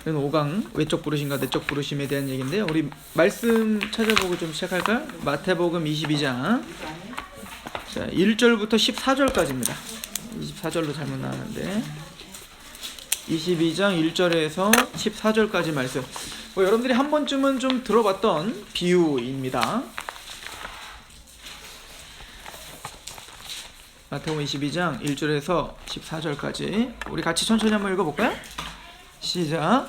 이건 5강 외적 부르심과 내적 부르심에 대한 얘기인데요. 우리 말씀 찾아보고 좀 시작할까요? 마태복음 22장 자 1절부터 14절까지입니다. 24절로 잘못 나왔는데 22장 1절에서 14절까지 말씀. 여러분들이 한 번쯤은 좀 들어봤던 비유입니다. 마태복음 22장 1절에서 14절까지 우리 같이 천천히 한번 읽어볼까요? 시작.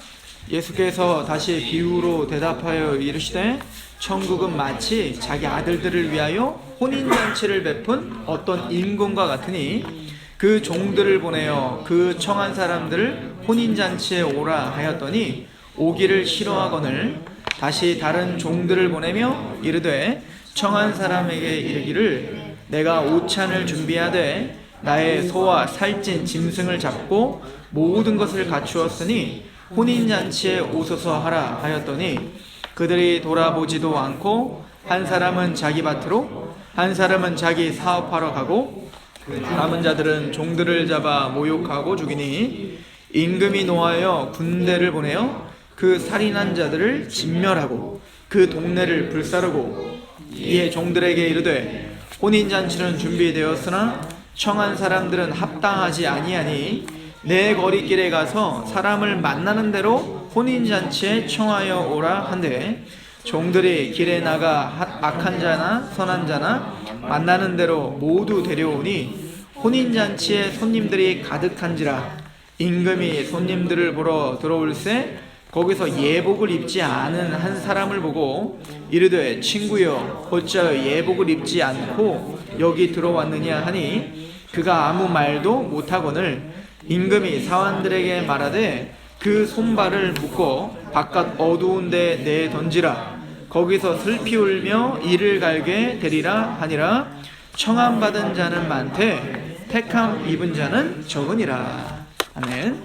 예수께서 다시 비유로 대답하여 이르시되 천국은 마치 자기 아들들을 위하여 혼인잔치를 베푼 어떤 임금과 같으니 그 종들을 보내어 그 청한 사람들을 혼인잔치에 오라 하였더니 오기를 싫어하거늘 다시 다른 종들을 보내며 이르되 청한 사람에게 이르기를 내가 오찬을 준비하되 나의 소와 살찐 짐승을 잡고 모든 것을 갖추었으니 혼인잔치에 오소서 하라 하였더니 그들이 돌아보지도 않고 한 사람은 자기 밭으로 한 사람은 자기 사업하러 가고 남은 자들은 종들을 잡아 모욕하고 죽이니 임금이 노하여 군대를 보내어 그 살인한 자들을 진멸하고 그 동네를 불사르고 이에 종들에게 이르되 혼인잔치는 준비되었으나 청한 사람들은 합당하지 아니하니 내 거리길에 가서 사람을 만나는 대로 혼인잔치에 청하여 오라 한데 종들이 길에 나가 악한 자나 선한 자나 만나는 대로 모두 데려오니 혼인잔치에 손님들이 가득한지라 임금이 손님들을 보러 들어올세 거기서 예복을 입지 않은 한 사람을 보고 이르되 친구여 어찌하여 예복을 입지 않고 여기 들어왔느냐 하니 그가 아무 말도 못하거늘 임금이 사환들에게 말하되 그 손발을 묶어 바깥 어두운 데 내던지라 거기서 슬피 울며 이를 갈게 되리라 하니라. 청함 받은 자는 많되 택함 입은 자는 적으니라. 아멘.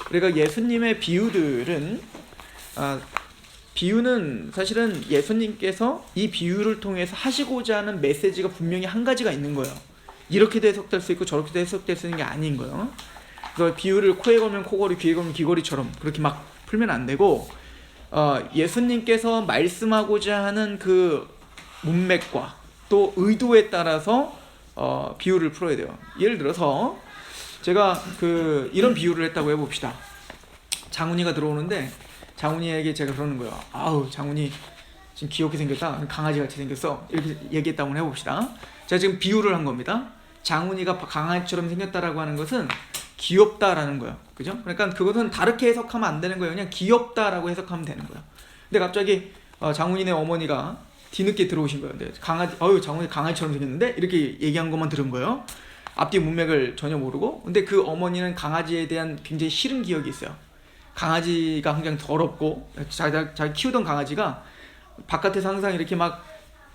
우리가 예수님의 비유들은 비유는 사실은 예수님께서 이 비유를 통해서 하시고자 하는 메시지가 분명히 한 가지가 있는 거예요. 이렇게도 해석될 수 있고 저렇게도 해석될 수 있는 게 아닌 거예요. 그래서 비유를 코에 걸면 코걸이, 귀에 걸면 귀걸이처럼 그렇게 막 풀면 안 되고 예수님께서 말씀하고자 하는 그 문맥과 또 의도에 따라서 비유를 풀어야 돼요. 예를 들어서 제가 이런 비유를 했다고 해봅시다. 장훈이가 들어오는데 장훈이에게 제가 그러는 거예요. 아우 장훈이 지금 귀엽게 생겼다. 강아지같이 생겼어. 이렇게 얘기했다고 해봅시다. 제가 지금 비유를 한 겁니다. 장훈이가 강아지처럼 생겼다라고 하는 것은 귀엽다라는 거예요. 그죠? 그러니까 그것은 다르게 해석하면 안 되는 거예요. 그냥 귀엽다라고 해석하면 되는 거예요. 근데 갑자기 장훈이네 어머니가 뒤늦게 들어오신 거예요. 근데 장훈이 강아지처럼 생겼는데 이렇게 얘기한 것만 들은 거예요. 앞뒤 문맥을 전혀 모르고. 근데 그 어머니는 강아지에 대한 굉장히 싫은 기억이 있어요. 강아지가 항상 더럽고 자기 키우던 강아지가 바깥에서 항상 이렇게 막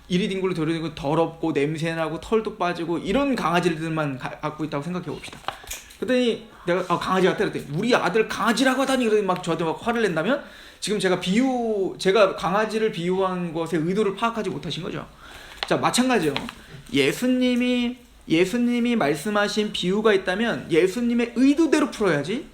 이리딩굴로 돌아다니고 더럽고 냄새나고 털도 빠지고 이런 강아지들만 갖고 있다고 생각해 봅시다. 그랬더니 내가 강아지 같다 그랬더니 우리 아들 강아지라고 하다니 그러더니 막 저한테 막 화를 낸다면 지금 제가 강아지를 비유한 것의 의도를 파악하지 못하신 거죠. 자, 마찬가지요. 예수님이 말씀하신 비유가 있다면 예수님의 의도대로 풀어야지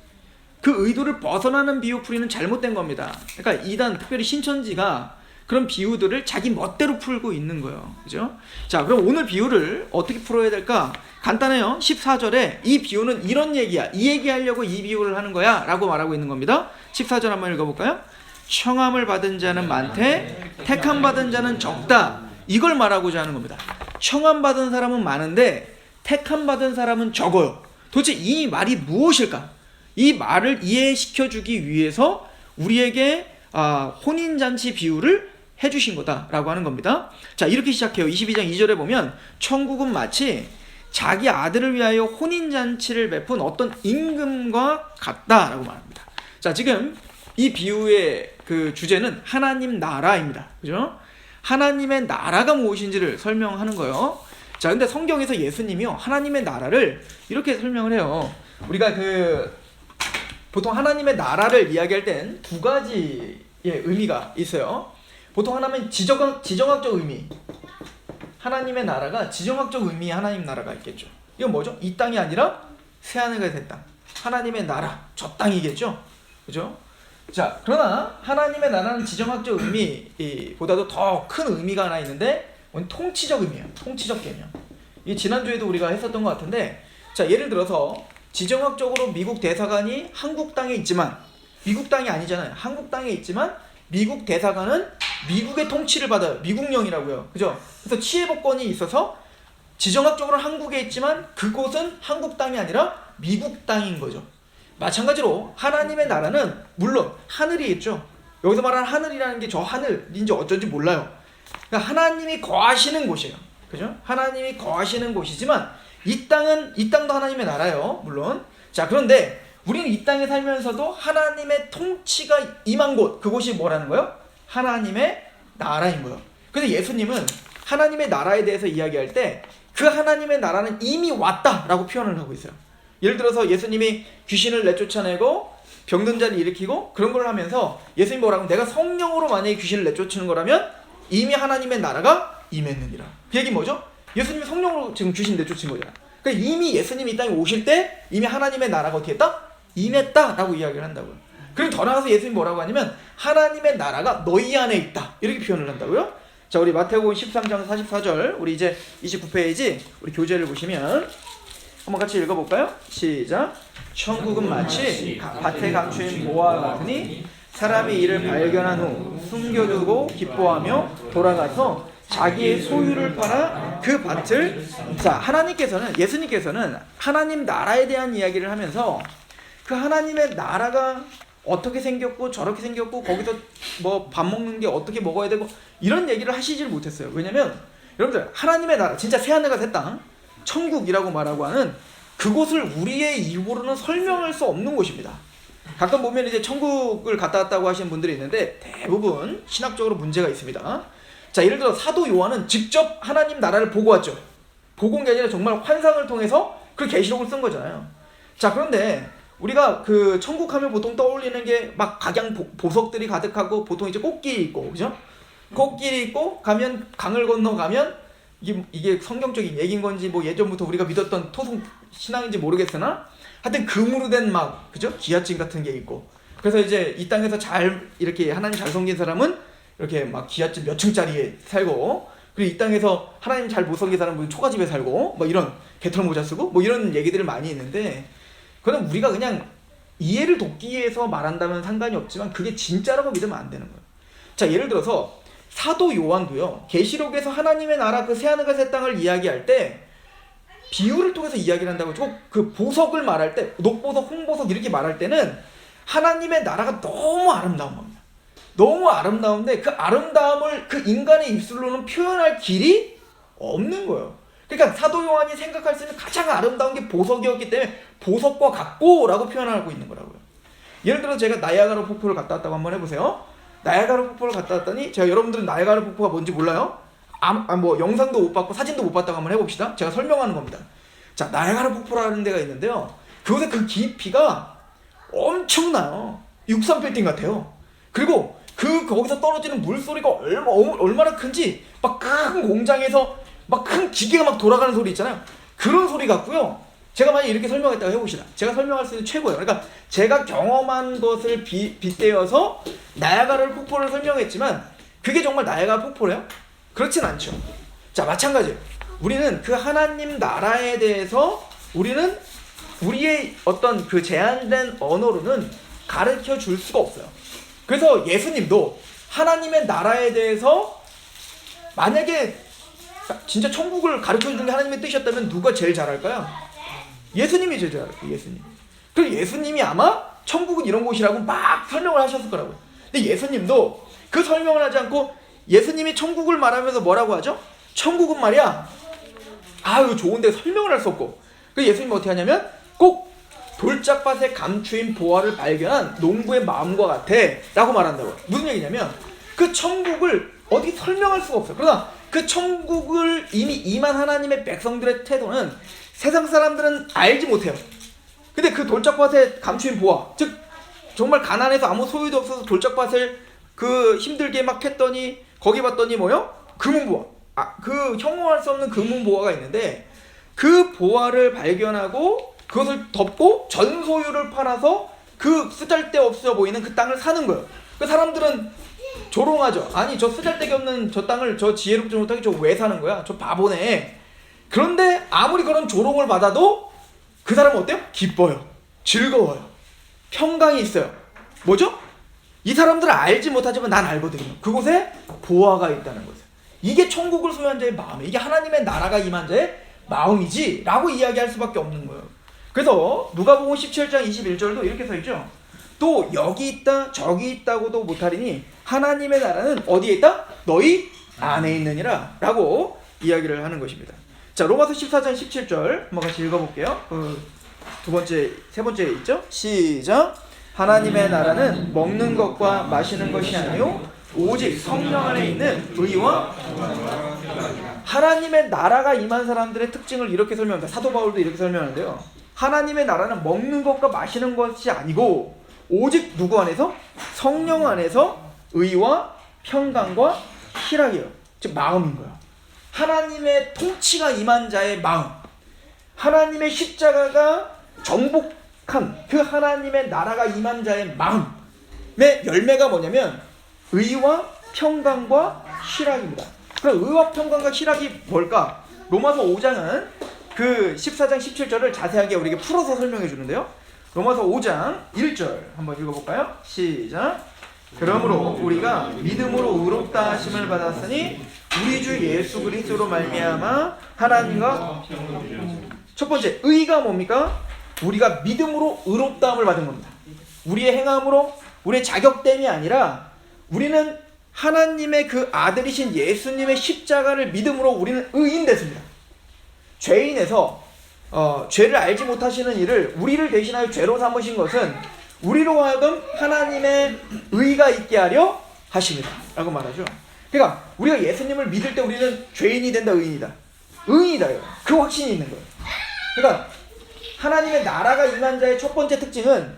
그 의도를 벗어나는 비유 풀이는 잘못된 겁니다. 그러니까 이단 특별히 신천지가 그런 비유들을 자기 멋대로 풀고 있는 거예요. 그죠? 자, 그럼 오늘 비유를 어떻게 풀어야 될까? 간단해요. 14절에 이 비유는 이런 얘기야. 이 얘기하려고 이 비유를 하는 거야 라고 말하고 있는 겁니다. 14절 한번 읽어볼까요? 청함을 받은 자는 많되 택함 받은 자는 적다. 이걸 말하고자 하는 겁니다. 청함 받은 사람은 많은데 택함 받은 사람은 적어요. 도대체 이 말이 무엇일까? 이 말을 이해시켜주기 위해서 우리에게 혼인잔치 비유를 해주신 거다라고 하는 겁니다. 자, 이렇게 시작해요. 22장 2절에 보면 천국은 마치 자기 아들을 위하여 혼인잔치를 베푼 어떤 임금과 같다라고 말합니다. 자, 지금 이 비유의 그 주제는 하나님 나라입니다. 그죠? 하나님의 나라가 무엇인지를 설명하는 거예요. 자, 근데 성경에서 예수님이요 하나님의 나라를 이렇게 설명을 해요. 우리가 보통 하나님의 나라를 이야기할 땐 두 가지의 의미가 있어요. 보통 하나는 지정학적 의미. 하나님의 나라가 지정학적 의미의 하나님 나라가 있겠죠. 이건 뭐죠? 이 땅이 아니라 새하늘과 새 땅. 하나님의 나라, 저 땅이겠죠. 그죠? 자, 그러나 하나님의 나라는 지정학적 의미보다도 더 큰 의미가 하나 있는데 통치적 의미예요. 통치적 개념. 이 지난주에도 우리가 했었던 것 같은데, 자, 예를 들어서 지정학적으로 미국 대사관이 한국 땅에 있지만, 미국 땅이 아니잖아요. 한국 땅에 있지만 미국 대사관은 미국의 통치를 받아요. 미국령이라고요. 그죠? 그래서 치해법권이 있어서 지정학적으로 한국에 있지만 그곳은 한국 땅이 아니라 미국 땅인 거죠. 마찬가지로 하나님의 나라는 물론 하늘이 있죠. 여기서 말하는 하늘이라는 게 저 하늘인지 어쩐지 몰라요. 그러니까 하나님이 거하시는 곳이에요. 그죠? 하나님이 거하시는 곳이지만 이 땅도 하나님의 나라예요. 물론. 자, 그런데 우리는 이 땅에 살면서도 하나님의 통치가 임한 곳, 그곳이 뭐라는 거예요? 하나님의 나라인 거예요. 그래서 예수님은 하나님의 나라에 대해서 이야기할 때 그 하나님의 나라는 이미 왔다라고 표현을 하고 있어요. 예를 들어서 예수님이 귀신을 내쫓아내고 병든 자를 일으키고 그런 걸 하면서 예수님이 뭐라고 하면 내가 성령으로 만약에 귀신을 내쫓는 거라면 이미 하나님의 나라가 임했느니라. 그 얘기 뭐죠? 예수님이 성령으로 지금 귀신 내쫓은 거잖아. 그러니까 이미 예수님이 이 땅에 오실 때 이미 하나님의 나라가 어떻게 했다? 임했다라고 이야기를 한다고요. 그리고 더 나아가서 예수님이 뭐라고 하냐면 하나님의 나라가 너희 안에 있다. 이렇게 표현을 한다고요. 자, 우리 마태복음 13장 44절, 우리 이제 29페이지 우리 교재를 보시면 한번 같이 읽어볼까요? 시작. 천국은 마치 밭에 감추인 보화와 같으니 사람이 이를 발견한 후 숨겨두고 기뻐하며 돌아가서 자기의 소유를 팔아 그 밭을. 자, 예수님께서는 하나님 나라에 대한 이야기를 하면서 그 하나님의 나라가 어떻게 생겼고 저렇게 생겼고 거기서 뭐 밥 먹는 게 어떻게 먹어야 되고 이런 얘기를 하시질 못했어요. 왜냐면 여러분들 하나님의 나라, 진짜 새하늘과 새 땅, 천국이라고 말하고 하는 그곳을 우리의 입으로는 설명할 수 없는 곳입니다. 가끔 보면 이제 천국을 갔다 왔다고 하시는 분들이 있는데 대부분 신학적으로 문제가 있습니다. 자, 예를 들어 사도 요한은 직접 하나님 나라를 보고 왔죠. 보고 온 게 아니라 정말 환상을 통해서 그 계시록을 쓴 거잖아요. 자, 그런데 우리가 그 천국 하면 보통 떠올리는 게 막 각양 보석들이 가득하고 보통 이제 꽃길이 있고, 그죠? 꽃길이 있고 가면 강을 건너가면 이게 성경적인 얘기인 건지 뭐 예전부터 우리가 믿었던 토속 신앙인지 모르겠으나 하여튼 금으로 된 막, 그죠? 기아집 같은 게 있고, 그래서 이제 이 땅에서 잘 이렇게 하나님 잘 섬긴 사람은 이렇게 막 기아집 몇 층짜리에 살고, 그리고 이 땅에서 하나님 잘 못 섬긴 사람은 초가집에 살고 뭐 이런 개털 모자 쓰고 뭐 이런 얘기들이 많이 있는데, 그건 우리가 그냥 이해를 돕기 위해서 말한다면 상관이 없지만 그게 진짜라고 믿으면 안 되는 거예요. 자, 예를 들어서 사도 요한도요, 계시록에서 하나님의 나라 그 새하늘과 새 땅을 이야기할 때 비유를 통해서 이야기를 한다고. 꼭 그 보석을 말할 때, 녹보석, 홍보석 이렇게 말할 때는 하나님의 나라가 너무 아름다운 겁니다. 너무 아름다운데 그 아름다움을 그 인간의 입술로는 표현할 길이 없는 거예요. 그러니까 사도 요한이 생각할 수 있는 가장 아름다운 게 보석이었기 때문에 보석과 같고라고 표현하고 있는 거라고요. 예를 들어 제가 나이아가라 폭포를 갔다 왔다고 한번 해보세요. 나이아가라 폭포를 갔다 왔더니, 제가 여러분들은 나이아가라 폭포가 뭔지 몰라요? 뭐 영상도 못 봤고 사진도 못 봤다고 한번 해봅시다. 제가 설명하는 겁니다. 자, 나이아가라 폭포라는 데가 있는데요, 그곳의 그 깊이가 엄청나요. 63빌딩 같아요. 그리고 거기서 떨어지는 물소리가 얼마나 큰지, 막 큰 공장에서 막 큰 기계가 막 돌아가는 소리 있잖아요. 그런 소리 같고요. 제가 만약 이렇게 설명했다고 해봅시다. 제가 설명할 수 있는 최고예요. 그러니까 제가 경험한 것을 빗대어서 나야가라 폭포를 설명했지만 그게 정말 나야가라 폭포래요? 그렇진 않죠. 자, 마찬가지예요. 우리는 그 하나님 나라에 대해서 우리는 우리의 어떤 그 제한된 언어로는 가르쳐 줄 수가 없어요. 그래서 예수님도 하나님의 나라에 대해서 만약에 진짜 천국을 가르쳐 주는 게 하나님의 뜻이었다면 누가 제일 잘할까요? 예수님이 제일 잘할까요? 예수님. 그리고 예수님이 아마 천국은 이런 곳이라고 막 설명을 하셨을 거라고요. 근데 예수님도 그 설명을 하지 않고 예수님이 천국을 말하면서 뭐라고 하죠? 천국은 말이야, 아유 좋은데 설명을 할 수 없고, 그래서 예수님이 어떻게 하냐면 꼭 돌짝밭에 감추인 보화를 발견한 농부의 마음과 같아 라고 말한다고요. 무슨 얘기냐면 그 천국을 어디 설명할 수가 없어요. 그러나 그 천국을 이미 임한 하나님의 백성들의 태도는 세상 사람들은 알지 못해요. 근데 그 돌짝밭에 감추인 보화, 즉 정말 가난해서 아무 소유도 없어서 돌짝밭을 그 힘들게 막 했더니 거기 봤더니 뭐요? 금은보화. 그 형용할 수 없는 금은보화가 있는데 그 보화를 발견하고 그것을 덮고 전 소유를 팔아서 그 쓰잘데없어 보이는 그 땅을 사는 거예요. 그 사람들은 조롱하죠. 아니 저 쓰잘데기 없는 저 땅을 저 지혜롭지 못하게 저 왜 사는 거야? 저 바보네. 그런데 아무리 그런 조롱을 받아도 그 사람은 어때요? 기뻐요. 즐거워요. 평강이 있어요. 뭐죠? 이 사람들은 알지 못하지만 난 알거든요. 그곳에 보화가 있다는 거죠. 이게 천국을 소유한 자의 마음이에요. 이게 하나님의 나라가 임한 자의 마음이지 라고 이야기할 수밖에 없는 거예요. 그래서 누가복음 17장 21절도 이렇게 써있죠. 또 여기 있다 저기 있다고도 못하리니 하나님의 나라는 어디에 있다? 너희 안에 있느니라 라고 이야기를 하는 것입니다. 자, 로마서 14장 17절 한번 같이 읽어볼게요. 세 번째 있죠? 시작. 하나님의 나라는 먹는 것과 마시는 것이 아니요 오직 성령 안에 있는 의와 하나님의 나라가 임한 사람들의 특징을 이렇게 설명합니다. 사도 바울도 이렇게 설명하는데요. 하나님의 나라는 먹는 것과 마시는 것이 아니고 오직 누구 안에서? 성령 안에서 의와 평강과 희락이에요. 즉 마음인 거예요. 하나님의 통치가 임한 자의 마음, 하나님의 십자가가 정복한 그 하나님의 나라가 임한 자의 마음의 열매가 뭐냐면 의와 평강과 희락입니다. 그럼 의와 평강과 희락이 뭘까? 로마서 5장은 그 14장 17절을 자세하게 우리에게 풀어서 설명해 주는데요. 로마서 5장 1절 한번 읽어볼까요? 시작. 그러므로 우리가 믿음으로 의롭다 하심을 받았으니 우리 주 예수 그리스도로 말미암아 하나님과 첫 번째 의가 뭡니까? 우리가 믿음으로 의롭다함을 받은 겁니다. 우리의 행함으로 우리의 자격됨이 아니라 우리는 하나님의 그 아들이신 예수님의 십자가를 믿음으로 우리는 의인 됐습니다. 죄인에서 죄를 알지 못하시는 이를 우리를 대신하여 죄로 삼으신 것은 우리로 하여금 하나님의 의가 있게 하려 하십니다 라고 말하죠. 그러니까 우리가 예수님을 믿을 때 우리는 죄인이 된다, 의인이다. 의인이다. 그 확신이 있는 거예요. 그러니까 하나님의 나라가 임한 자의 첫 번째 특징은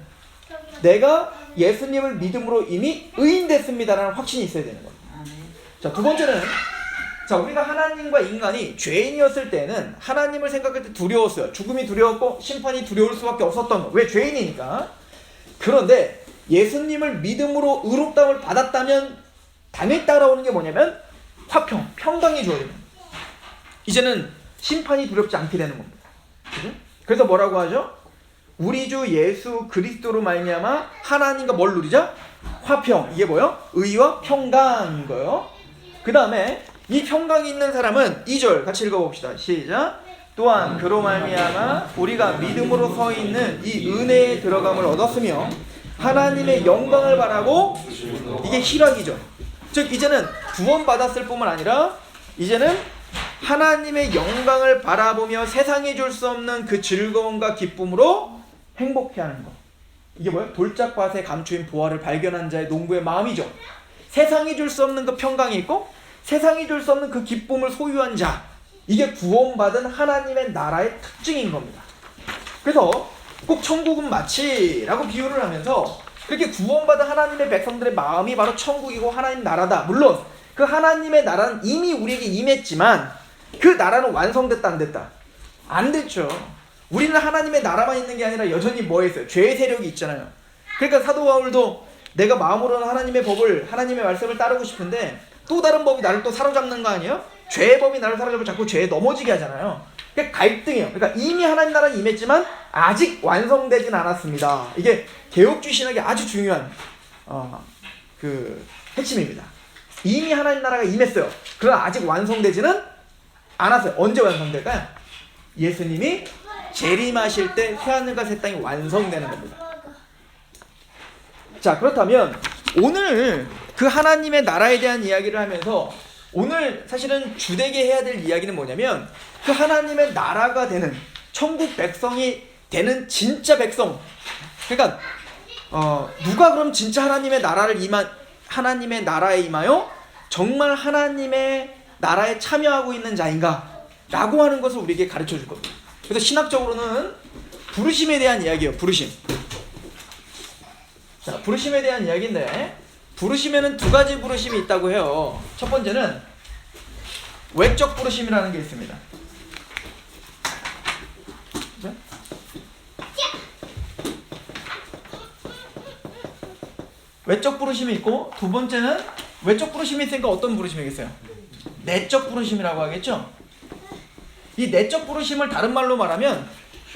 내가 예수님을 믿음으로 이미 의인 됐습니다라는 확신이 있어야 되는 거예요. 자, 두 번째는 우리가 하나님과 인간이 죄인이었을 때는 하나님을 생각할 때 두려웠어요. 죽음이 두려웠고 심판이 두려울 수밖에 없었던 거. 왜? 죄인이니까. 그런데 예수님을 믿음으로 의롭다움을 받았다면 당연히 따라오는 게 뭐냐면 화평, 평강이 주어지는 거예요. 이제는 심판이 두렵지 않게 되는 겁니다. 그죠? 그래서 뭐라고 하죠? 우리 주 예수 그리스도로 말미암아 하나님과 뭘 누리자? 화평. 이게 뭐예요? 의와 평강인 거예요. 그 다음에 이 평강이 있는 사람은 2절 같이 읽어봅시다. 시작. 또한 그로 말미암아 우리가 믿음으로 서 있는 이 은혜에 들어감을 얻었으며 하나님의 영광을 바라고 이게 희락이죠. 즉 이제는 구원받았을 뿐만 아니라 이제는 하나님의 영광을 바라보며 세상이 줄 수 없는 그 즐거움과 기쁨으로 행복해하는 것. 이게 뭐예요? 돌짝밭에 감추인 보화를 발견한 자의 농부의 마음이죠. 세상이 줄 수 없는 그 평강이 있고 세상이 줄 수 없는 그 기쁨을 소유한 자, 이게 구원받은 하나님의 나라의 특징인 겁니다. 그래서 꼭 천국은 마치라고 비유를 하면서 그렇게 구원받은 하나님의 백성들의 마음이 바로 천국이고 하나님 나라다. 물론 그 하나님의 나라는 이미 우리에게 임했지만 그 나라는 완성됐다 안 됐다? 안 됐죠. 우리는 하나님의 나라만 있는 게 아니라 여전히 뭐 있어요? 죄의 세력이 있잖아요. 그러니까 사도 바울도 내가 마음으로는 하나님의 법을, 하나님의 말씀을 따르고 싶은데 또 다른 법이 나를 또 사로잡는 거 아니에요? 죄의 법이 나를 사로잡고 자꾸 죄에 넘어지게 하잖아요. 그러니까 갈등이에요. 그러니까 이미 하나님 나라는 임했지만 아직 완성되진 않았습니다. 이게 개혁주의 신학의 아주 중요한 그 핵심입니다. 이미 하나님 나라가 임했어요. 그러나 아직 완성되지는 않았어요. 언제 완성될까요? 예수님이 재림하실 때 새하늘과 새 땅이 완성되는 겁니다. 자, 그렇다면 오늘 그 하나님의 나라에 대한 이야기를 하면서 오늘 사실은 주되게 해야 될 이야기는 뭐냐면 그 하나님의 나라가 되는 천국 백성이 되는 진짜 백성. 그러니까 누가 그럼 진짜 하나님의 나라에 임하여 정말 하나님의 나라에 참여하고 있는 자인가? 라고 하는 것을 우리에게 가르쳐 줄 겁니다. 그래서 신학적으로는 부르심에 대한 이야기예요. 부르심. 자, 부르심에 대한 이야기인데 부르심에는 두 가지 부르심이 있다고 해요. 첫 번째는 외적 부르심이라는 게 있습니다. 외적 부르심이 있고, 두 번째는 외적 부르심이 있으니까 어떤 부르심이겠어요? 내적 부르심이라고 하겠죠? 이 내적 부르심을 다른 말로 말하면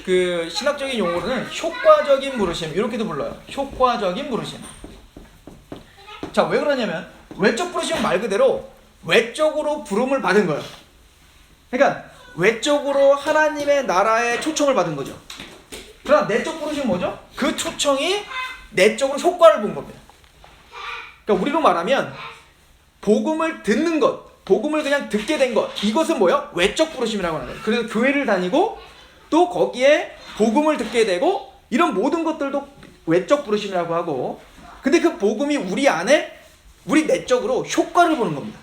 그 신학적인 용어로는 효과적인 부르심 이렇게도 불러요. 효과적인 부르심. 자, 왜 그러냐면 외적 부르심은 말 그대로 외적으로 부름을 받은 거예요. 그러니까 외적으로 하나님의 나라에 초청을 받은 거죠. 그러나 내적 부르심은 뭐죠? 그 초청이 내적으로 효과를 본 겁니다. 그러니까 우리로 말하면 복음을 듣는 것, 복음을 그냥 듣게 된 것, 이것은 뭐예요? 외적 부르심이라고 하는 거예요. 그래서 교회를 다니고 또 거기에 복음을 듣게 되고 이런 모든 것들도 외적 부르심이라고 하고, 근데 그 복음이 우리 안에 우리 내적으로 효과를 보는 겁니다.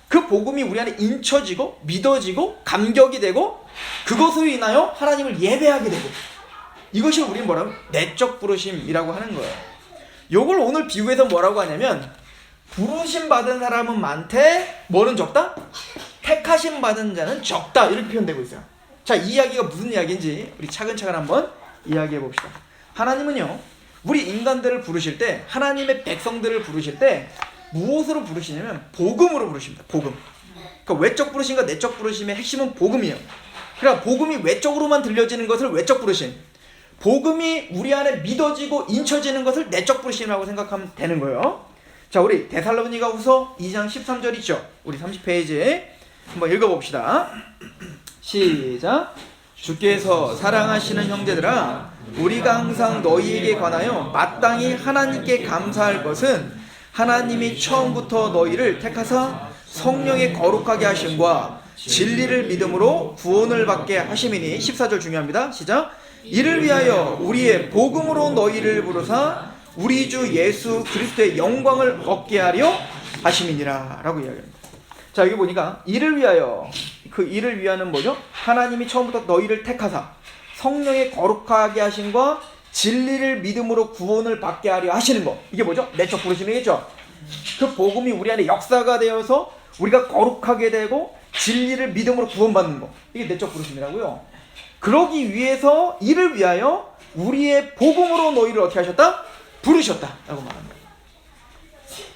그 복음이 우리 안에 인쳐지고 믿어지고 감격이 되고 그것으로 인하여 하나님을 예배하게 되고, 이것이 우리는 뭐라고? 내적 부르심이라고 하는 거예요. 요걸 오늘 비유해서 뭐라고 하냐면 부르심 받은 사람은 많되 뭐는 적다? 택하심 받은 자는 적다, 이렇게 표현되고 있어요. 자, 이 이야기가 무슨 이야기인지 우리 차근차근 한번 이야기해 봅시다. 하나님은요, 우리 인간들을 부르실 때, 하나님의 백성들을 부르실 때 무엇으로 부르시냐면 복음으로 부르십니다. 복음. 그러니까 외적 부르심과 내적 부르심의 핵심은 복음이에요. 그러니까 복음이 외적으로만 들려지는 것을 외적 부르심, 복음이 우리 안에 믿어지고 인쳐지는 것을 내적 부르심이라고 생각하면 되는 거예요. 자, 우리 데살로니가후서 2장 13절 있죠? 우리 30페이지에 한번 읽어봅시다. 시작. 주께서 사랑하시는 형제들아, 우리가 항상 너희에게 관하여 마땅히 하나님께 감사할 것은 하나님이 처음부터 너희를 택하사 성령의 거룩하게 하심과 진리를 믿음으로 구원을 받게 하심이니. 14절 중요합니다. 시작. 이를 위하여 우리의 복음으로 너희를 부르사 우리 주 예수 그리스도의 영광을 얻게 하려 하심이니라 라고 이야기합니다. 자, 여기 보니까 이를 위하여, 그 이를 위하는 뭐죠? 하나님이 처음부터 너희를 택하사 성령의 거룩하게 하심과 진리를 믿음으로 구원을 받게 하려 하시는 거, 이게 뭐죠? 내적 부르심이겠죠? 그 복음이 우리 안에 역사가 되어서 우리가 거룩하게 되고 진리를 믿음으로 구원받는 거, 이게 내적 부르심이라고요. 그러기 위해서 이를 위하여 우리의 복음으로 너희를 어떻게 하셨다? 부르셨다 라고 말합니다.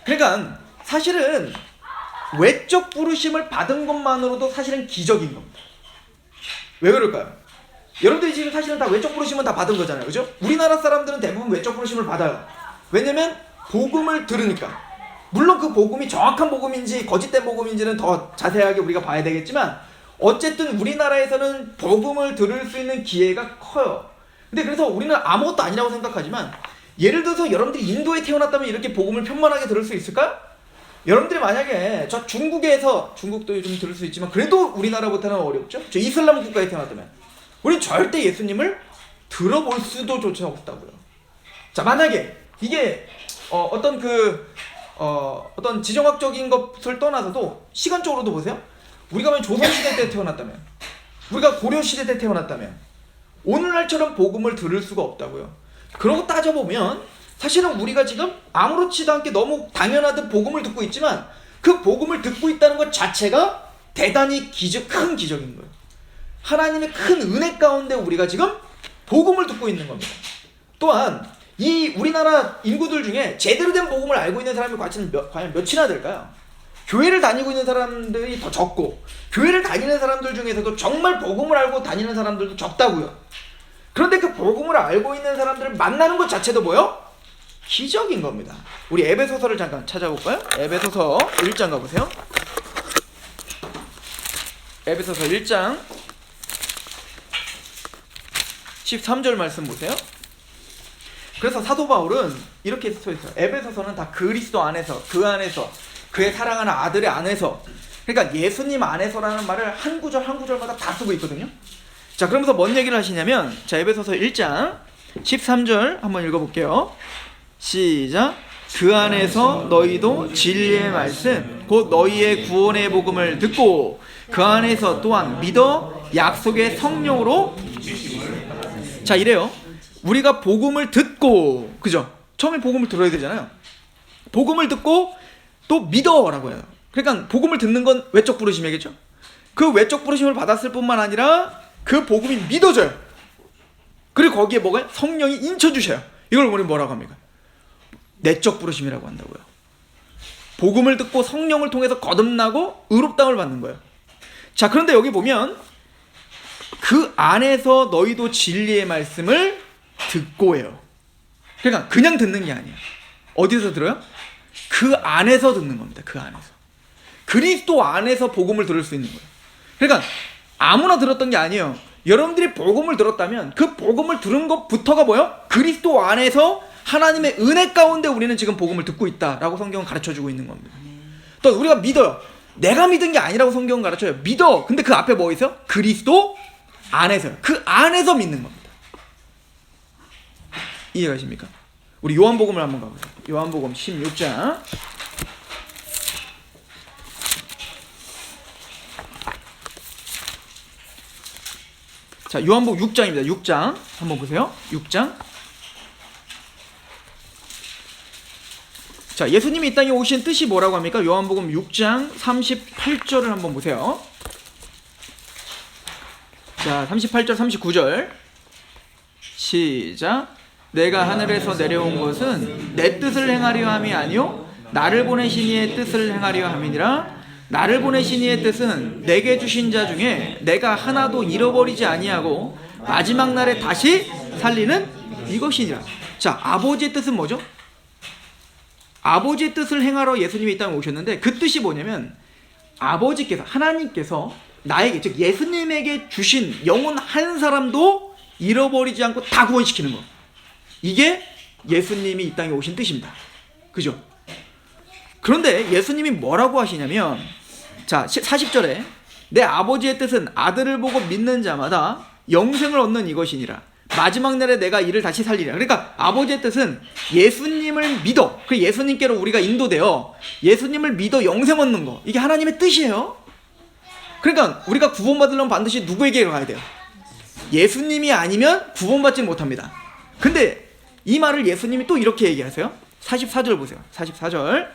그러니까 사실은 외적 부르심을 받은 것만으로도 사실은 기적인 겁니다. 왜 그럴까요? 여러분들이 지금 사실은 다 외적 부르심은 다 받은 거잖아요, 그죠? 우리나라 사람들은 대부분 외적 부르심을 받아요. 왜냐면 복음을 들으니까. 물론 그 복음이 정확한 복음인지 거짓된 복음인지는 더 자세하게 우리가 봐야 되겠지만 어쨌든 우리나라에서는 복음을 들을 수 있는 기회가 커요. 근데 그래서 우리는 아무것도 아니라고 생각하지만, 예를 들어서 여러분들이 인도에 태어났다면 이렇게 복음을 편만하게 들을 수 있을까요? 여러분들이 만약에 저 중국에서, 중국도 요즘 들을 수 있지만 그래도 우리나라보다는 어렵죠? 저 이슬람 국가에 태어났다면 우린 절대 예수님을 들어볼 수도 조차 없다고요. 자, 만약에 이게 어떤 지정학적인 것을 떠나서도 시간적으로도 보세요. 우리가 만약 조선시대 때 태어났다면, 우리가 고려시대 때 태어났다면 오늘날처럼 복음을 들을 수가 없다고요. 그러고 따져보면 사실은 우리가 지금 아무렇지도 않게 너무 당연하듯 복음을 듣고 있지만 그 복음을 듣고 있다는 것 자체가 대단히 큰 기적인 거예요. 하나님의 큰 은혜 가운데 우리가 지금 복음을 듣고 있는 겁니다. 또한 이 우리나라 인구들 중에 제대로 된 복음을 알고 있는 사람이 과연 몇이나 될까요? 교회를 다니고 있는 사람들이 더 적고 교회를 다니는 사람들 중에서도 정말 복음을 알고 다니는 사람들도 적다고요. 그런데 그 복음을 알고 있는 사람들을 만나는 것 자체도 뭐요? 기적인 겁니다. 우리 에베소서를 잠깐 찾아볼까요? 에베소서 1장 가보세요. 에베소서 1장 13절 말씀 보세요. 그래서 사도 바울은 이렇게 써있어요. 에베소서는 다 그리스도 안에서, 그 안에서, 그의 사랑하는 아들의 안에서, 그러니까 예수님 안에서라는 말을 한 구절 한 구절마다 다 쓰고 있거든요. 자, 그러면서 뭔 얘기를 하시냐면, 자, 에베소서 1장 13절 한번 읽어볼게요. 시작. 그 안에서 너희도 진리의 말씀 곧 너희의 구원의 복음을 듣고 그 안에서 또한 믿어 약속의 성령으로. 자, 이래요. 우리가 복음을 듣고, 그죠? 처음에 복음을 들어야 되잖아요. 복음을 듣고 또 믿어라고 해요. 그러니까 복음을 듣는 건 외적 부르심이겠죠. 그 외적 부르심을 받았을 뿐만 아니라 그 복음이 믿어져요. 그리고 거기에 뭐가 성령이 인쳐주셔요. 이걸 우리 뭐라고 합니까? 내적 부르심이라고 한다고요. 복음을 듣고 성령을 통해서 거듭나고 의롭다움을 받는 거예요. 자, 그런데 여기 보면 그 안에서 너희도 진리의 말씀을 듣고 해요. 그러니까 그냥 듣는 게 아니에요. 어디서 들어요? 그 안에서 듣는 겁니다. 그 안에서. 그리스도 안에서 복음을 들을 수 있는 거예요. 그러니까 아무나 들었던 게 아니에요. 여러분들이 복음을 들었다면 그 복음을 들은 것부터가 뭐예요? 그리스도 안에서 하나님의 은혜 가운데 우리는 지금 복음을 듣고 있다라고 성경은 가르쳐주고 있는 겁니다. 또 우리가 믿어요. 내가 믿은 게 아니라고 성경은 가르쳐요. 믿어. 근데 그 앞에 뭐 있어요? 그리스도 안에서요. 그 안에서 믿는 겁니다. 이해가십니까? 우리 요한복음을 한번 가보세요. 요한복음 16장. 자, 요한복음 6장입니다. 6장 한번 보세요. 6장. 자, 예수님이 이 땅에 오신 뜻이 뭐라고 합니까? 요한복음 6장 38절을 한번 보세요. 자, 38절 39절 시작. 내가 하늘에서 내려온 것은 내 뜻을 행하려 함이 아니요 나를 보내신 이의 뜻을 하려 함이니라. 나를 보내신 이의 뜻은 내게 주신 자 중에 내가 하나도 잃어버리지 아니하고 마지막 날에 다시 살리는 이것이니라. 자, 아버지의 뜻은 뭐죠? 아버지의 뜻을 행하러 예수님이 이 땅에 오셨는데 그 뜻이 뭐냐면 아버지께서, 하나님께서 나에게, 즉 예수님에게 주신 영혼 한 사람도 잃어버리지 않고 다 구원시키는 거. 이게 예수님이 이 땅에 오신 뜻입니다. 그죠? 그런데 예수님이 뭐라고 하시냐면, 자, 40절에 내 아버지의 뜻은 아들을 보고 믿는 자마다 영생을 얻는 이것이니라. 마지막 날에 내가 이를 다시 살리리라. 그러니까 아버지의 뜻은 예수님을 믿어. 그 예수님께로 우리가 인도되어 예수님을 믿어 영생 얻는 거. 이게 하나님의 뜻이에요. 그러니까 우리가 구원받으려면 반드시 누구에게 가야 돼요? 예수님이 아니면 구원받지 못합니다. 근데 이 말을 예수님이 또 이렇게 얘기하세요. 44절 보세요. 44절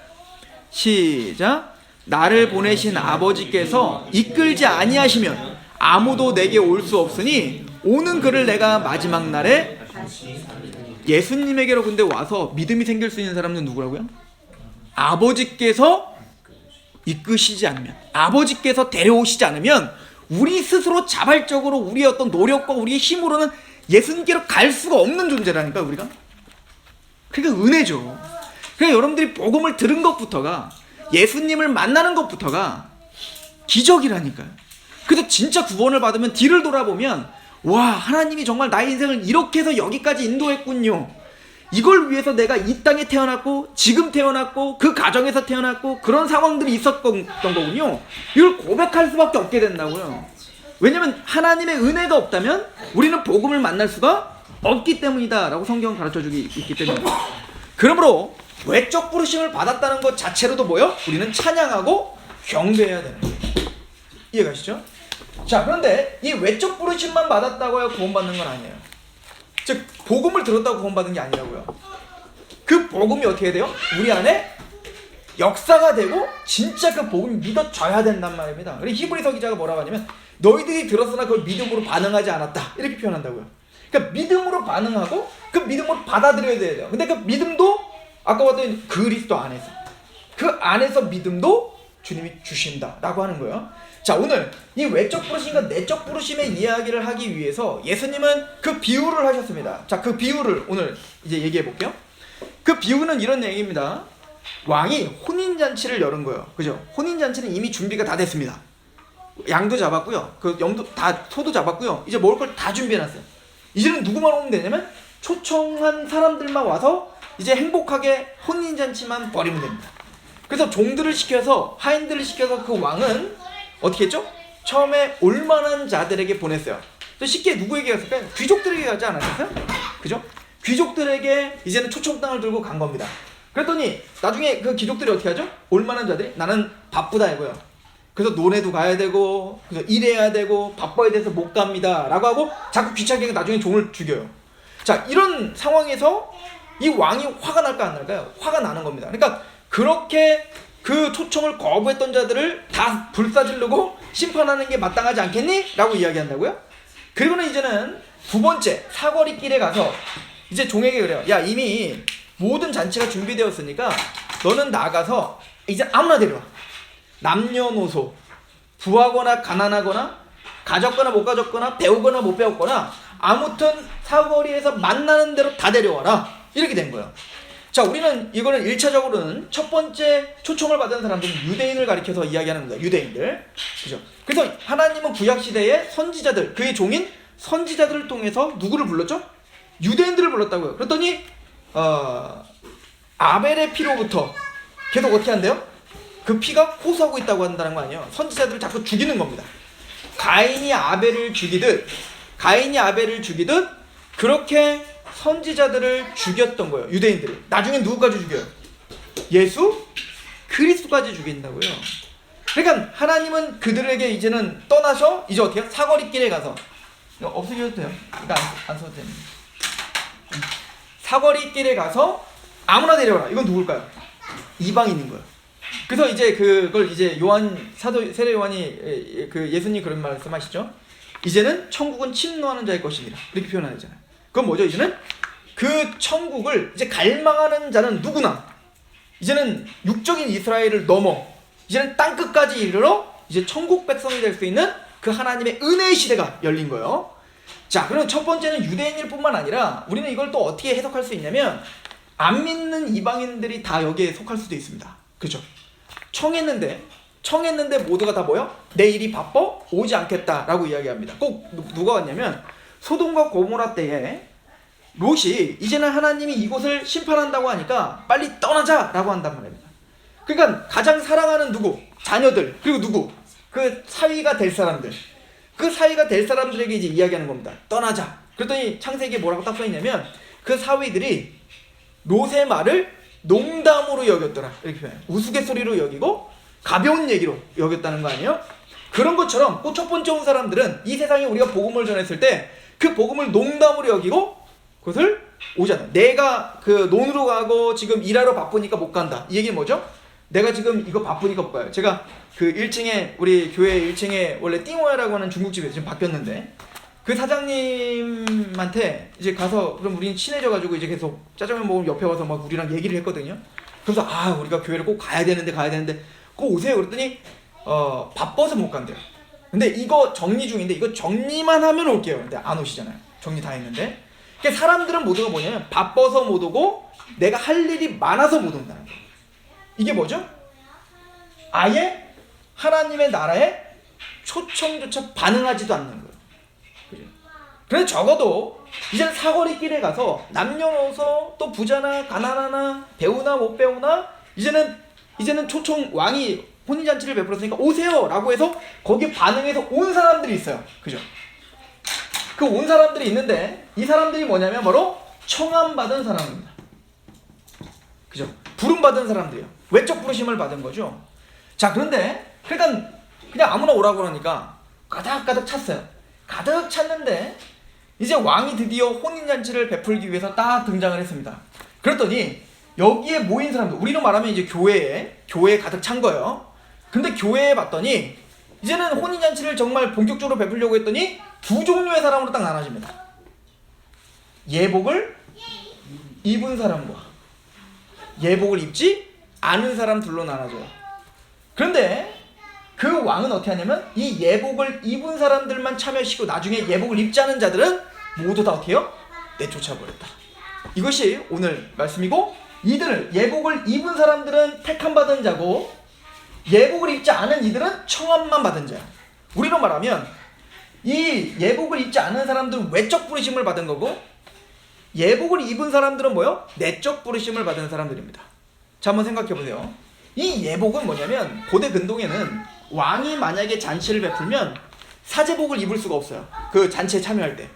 시작. 나를 보내신 아버지께서 이끌지 아니하시면 아무도 내게 올 수 없으니 오는 그를 내가 마지막 날에, 예수님에게로 근데 와서 믿음이 생길 수 있는 사람은 누구라고요? 아버지께서 이끄시지 않으면, 아버지께서 데려오시지 않으면 우리 스스로 자발적으로 우리의 어떤 노력과 우리의 힘으로는 예수님께로 갈 수가 없는 존재라니까 우리가. 그러니까 은혜죠. 그러니까 여러분들이 복음을 들은 것부터가, 예수님을 만나는 것부터가 기적이라니까요. 그래서 진짜 구원을 받으면 뒤를 돌아보면 와, 하나님이 정말 나의 인생을 이렇게 해서 여기까지 인도했군요. 이걸 위해서 내가 이 땅에 태어났고 지금 태어났고 그 가정에서 태어났고 그런 상황들이 있었던 거군요. 이걸 고백할 수밖에 없게 된다고요. 왜냐면 하나님의 은혜가 없다면 우리는 복음을 만날 수가 없기 때문이다 라고 성경은 가르쳐주기 있기 때문에, 그러므로 외적 부르심을 받았다는 것 자체로도 뭐요? 우리는 찬양하고 경배해야 되는 거예요. 이해가시죠? 자, 그런데 이 외적 부르심만 받았다고 해서 구원받는 건 아니에요. 즉 복음을 들었다고 구원받는 게 아니라고요. 그 복음이 어떻게 돼요? 우리 안에 역사가 되고 진짜 그 복음이 믿어져야 된단 말입니다. 그리고 히브리서 기자가 뭐라고 하냐면 너희들이 들었으나 그걸 믿음으로 반응하지 않았다, 이렇게 표현한다고요. 그러니까 믿음으로 반응하고 그 믿음으로 받아들여야 돼요. 근데 그 믿음도 아까 봤더니 그리스도 안에서, 그 안에서 믿음도 주님이 주신다라고 하는 거예요. 자, 오늘 이 외적 부르심과 내적 부르심의 이야기를 하기 위해서 예수님은 그 비유를 하셨습니다. 자, 그 비유를 오늘 이제 얘기해 볼게요. 그 비유는 이런 얘기입니다. 왕이 혼인잔치를 열은 거예요. 그죠? 혼인잔치는 이미 준비가 다 됐습니다. 양도 잡았고요. 그 염도 다, 소도 잡았고요. 이제 먹을 걸 다 준비해 놨어요. 이제는 누구만 오면 되냐면 초청한 사람들만 와서 이제 행복하게 혼인잔치만 벌이면 됩니다. 그래서 종들을 시켜서, 하인들을 시켜서 그 왕은 어떻게 했죠? 처음에 올만한 자들에게 보냈어요. 쉽게 누구에게 갔을까요? 귀족들에게 가지 않았어요? 그죠? 귀족들에게 이제는 초청장을 들고 간 겁니다. 그랬더니 나중에 그 귀족들이 어떻게 하죠? 올만한 자들이 나는 바쁘다 이거요. 그래서 논에도 가야 되고, 그래서 일해야 되고, 바빠야 돼서 못 갑니다 라고 하고 자꾸 귀찮게 나중에 종을 죽여요. 자, 이런 상황에서 이 왕이 화가 날까 안 날까요? 화가 나는 겁니다. 그러니까 그렇게 그 초청을 거부했던 자들을 다 불사지르고 심판하는 게 마땅하지 않겠니? 라고 이야기한다고요. 그리고는 이제는 두 번째 사거리 길에 가서 이제 종에게 그래요. 야, 이미 모든 잔치가 준비되었으니까 너는 나가서 이제 아무나 데려와. 남녀노소, 부하거나 가난하거나 가졌거나 못 가졌거나 배우거나 못 배웠거나 아무튼 사거리에서 만나는 대로 다 데려와라. 이렇게 된 거예요. 자, 우리는 이거는 1차적으로는 첫 번째 초청을 받은 사람들은 유대인을 가리켜서 이야기하는 겁니다. 유대인들. 그죠? 그래서 하나님은 구약시대의 선지자들, 그의 종인 선지자들을 통해서 누구를 불렀죠? 유대인들을 불렀다고요. 그랬더니 아벨의 피로부터 계속 어떻게 한대요? 그 피가 호소하고 있다고 한다는 거 아니에요. 선지자들을 자꾸 죽이는 겁니다. 가인이 아벨을 죽이듯 그렇게 선지자들을 죽였던 거예요. 유대인들을. 나중엔 누구까지 죽여요? 예수 그리스도까지 죽인다고요. 그러니까 하나님은 그들에게 이제는 떠나서 이제 어떻게 해요? 사거리길에 가서 이거 없애줘도 돼요. 이거 안 써도 됩니다. 사거리길에 가서 아무나 데려와라. 이건 누굴까요? 이방인인 거예요. 그래서 이제 그걸 이제 요한 사도 세례 요한이 그 예수님 그런 말씀하시죠. 이제는 천국은 침노하는 자의 것이니라. 이렇게 표현하잖아요. 그건 뭐죠? 이제는 그 천국을 이제 갈망하는 자는 누구나 이제는 육적인 이스라엘을 넘어 이제는 땅 끝까지 이르러 이제 천국 백성이 될 수 있는 그 하나님의 은혜의 시대가 열린 거예요. 자, 그럼 첫 번째는 유대인일 뿐만 아니라 우리는 이걸 또 어떻게 해석할 수 있냐면 안 믿는 이방인들이 다 여기에 속할 수도 있습니다. 그죠? 청했는데 모두가 다 뭐요? 내 일이 바빠 오지 않겠다라고 이야기합니다. 꼭 누가 왔냐면 소돔과 고모라 때에 롯이 이제는 하나님이 이곳을 심판한다고 하니까 빨리 떠나자라고 한단 말입니다. 그러니까 가장 사랑하는 누구? 자녀들. 그리고 누구? 그 사위가 될 사람들. 그 사위가 될 사람들에게 이제 이야기하는 겁니다. 떠나자. 그랬더니 창세기에 뭐라고 딱 써있냐면 그 사위들이 롯의 말을 농담으로 여겼더라. 이렇게 표현해요. 우스갯소리로 여기고 가벼운 얘기로 여겼다는 거 아니에요? 그런 것처럼 꼭 첫 번째 온 사람들은 이 세상에 우리가 복음을 전했을 때 그 복음을 농담으로 여기고 그것을 오잖아요. 내가 그 논으로 가고 지금 일하러 바쁘니까 못 간다. 이 얘기는 뭐죠? 내가 지금 이거 바쁘니까 못 가요. 제가 그 1층에 우리 교회 1층에 원래 띵호야라고 하는 중국집에서 지금 바뀌었는데 그 사장님한테 이제 가서 그럼 우리는 친해져가지고 이제 계속 짜장면 먹으면 옆에 와서 막 우리랑 얘기를 했거든요. 그래서 우리가 교회를 꼭 가야 되는데 꼭 오세요. 그랬더니 바빠서 못 간대요. 근데 이거 정리 중인데 이거 정리만 하면 올게요. 근데 안 오시잖아요. 정리 다 했는데. 그러니까 사람들은 모두가 뭐냐면 바빠서 못 오고 내가 할 일이 많아서 못 온다는 거예요. 이게 뭐죠? 아예 하나님의 나라에 초청조차 반응하지도 않는 거예요. 그죠? 그래서 적어도 이제는 사거리길에 가서 남녀노소 또 부자나 가난하나 배우나 못 배우나 이제는 초청 왕이 혼인잔치를 베풀었으니까 오세요 라고 해서 거기에 반응해서 온 사람들이 있어요. 그죠? 그 온 사람들이 있는데 이 사람들이 뭐냐면 바로 청함받은 사람입니다. 그죠? 부름받은 사람들이에요. 외적 부르심을 받은 거죠. 자, 그런데 그러니까 그냥 아무나 오라고 그러니까 가득가득 찼어요. 가득 찼는데 이제 왕이 드디어 혼인잔치를 베풀기 위해서 딱 등장을 했습니다. 그랬더니 여기에 모인 사람들, 우리로 말하면 이제 교회에 가득 찬 거예요. 근데 교회에 봤더니 이제는 혼인잔치를 정말 본격적으로 베풀려고 했더니 두 종류의 사람으로 딱 나눠집니다. 예복을 입은 사람과 예복을 입지 않은 사람 둘로 나눠져요. 그런데 그 왕은 어떻게 하냐면 이 예복을 입은 사람들만 참여시키고 나중에 예복을 입지 않은 자들은 모두 다 어떻게 해요? 내쫓아버렸다. 이것이 오늘 말씀이고 이들 예복을 입은 사람들은 택함받은 자고 예복을 입지 않은 이들은 청함만 받은 자야. 우리로 말하면 이 예복을 입지 않은 사람들은 외적 부르심을 받은 거고 예복을 입은 사람들은 뭐요? 내적 부르심을 받은 사람들입니다. 자, 한번 생각해 보세요. 이 예복은 뭐냐면 고대 근동에는 왕이 만약에 잔치를 베풀면 사제복을 입을 수가 없어요. 그 잔치에 참여할 때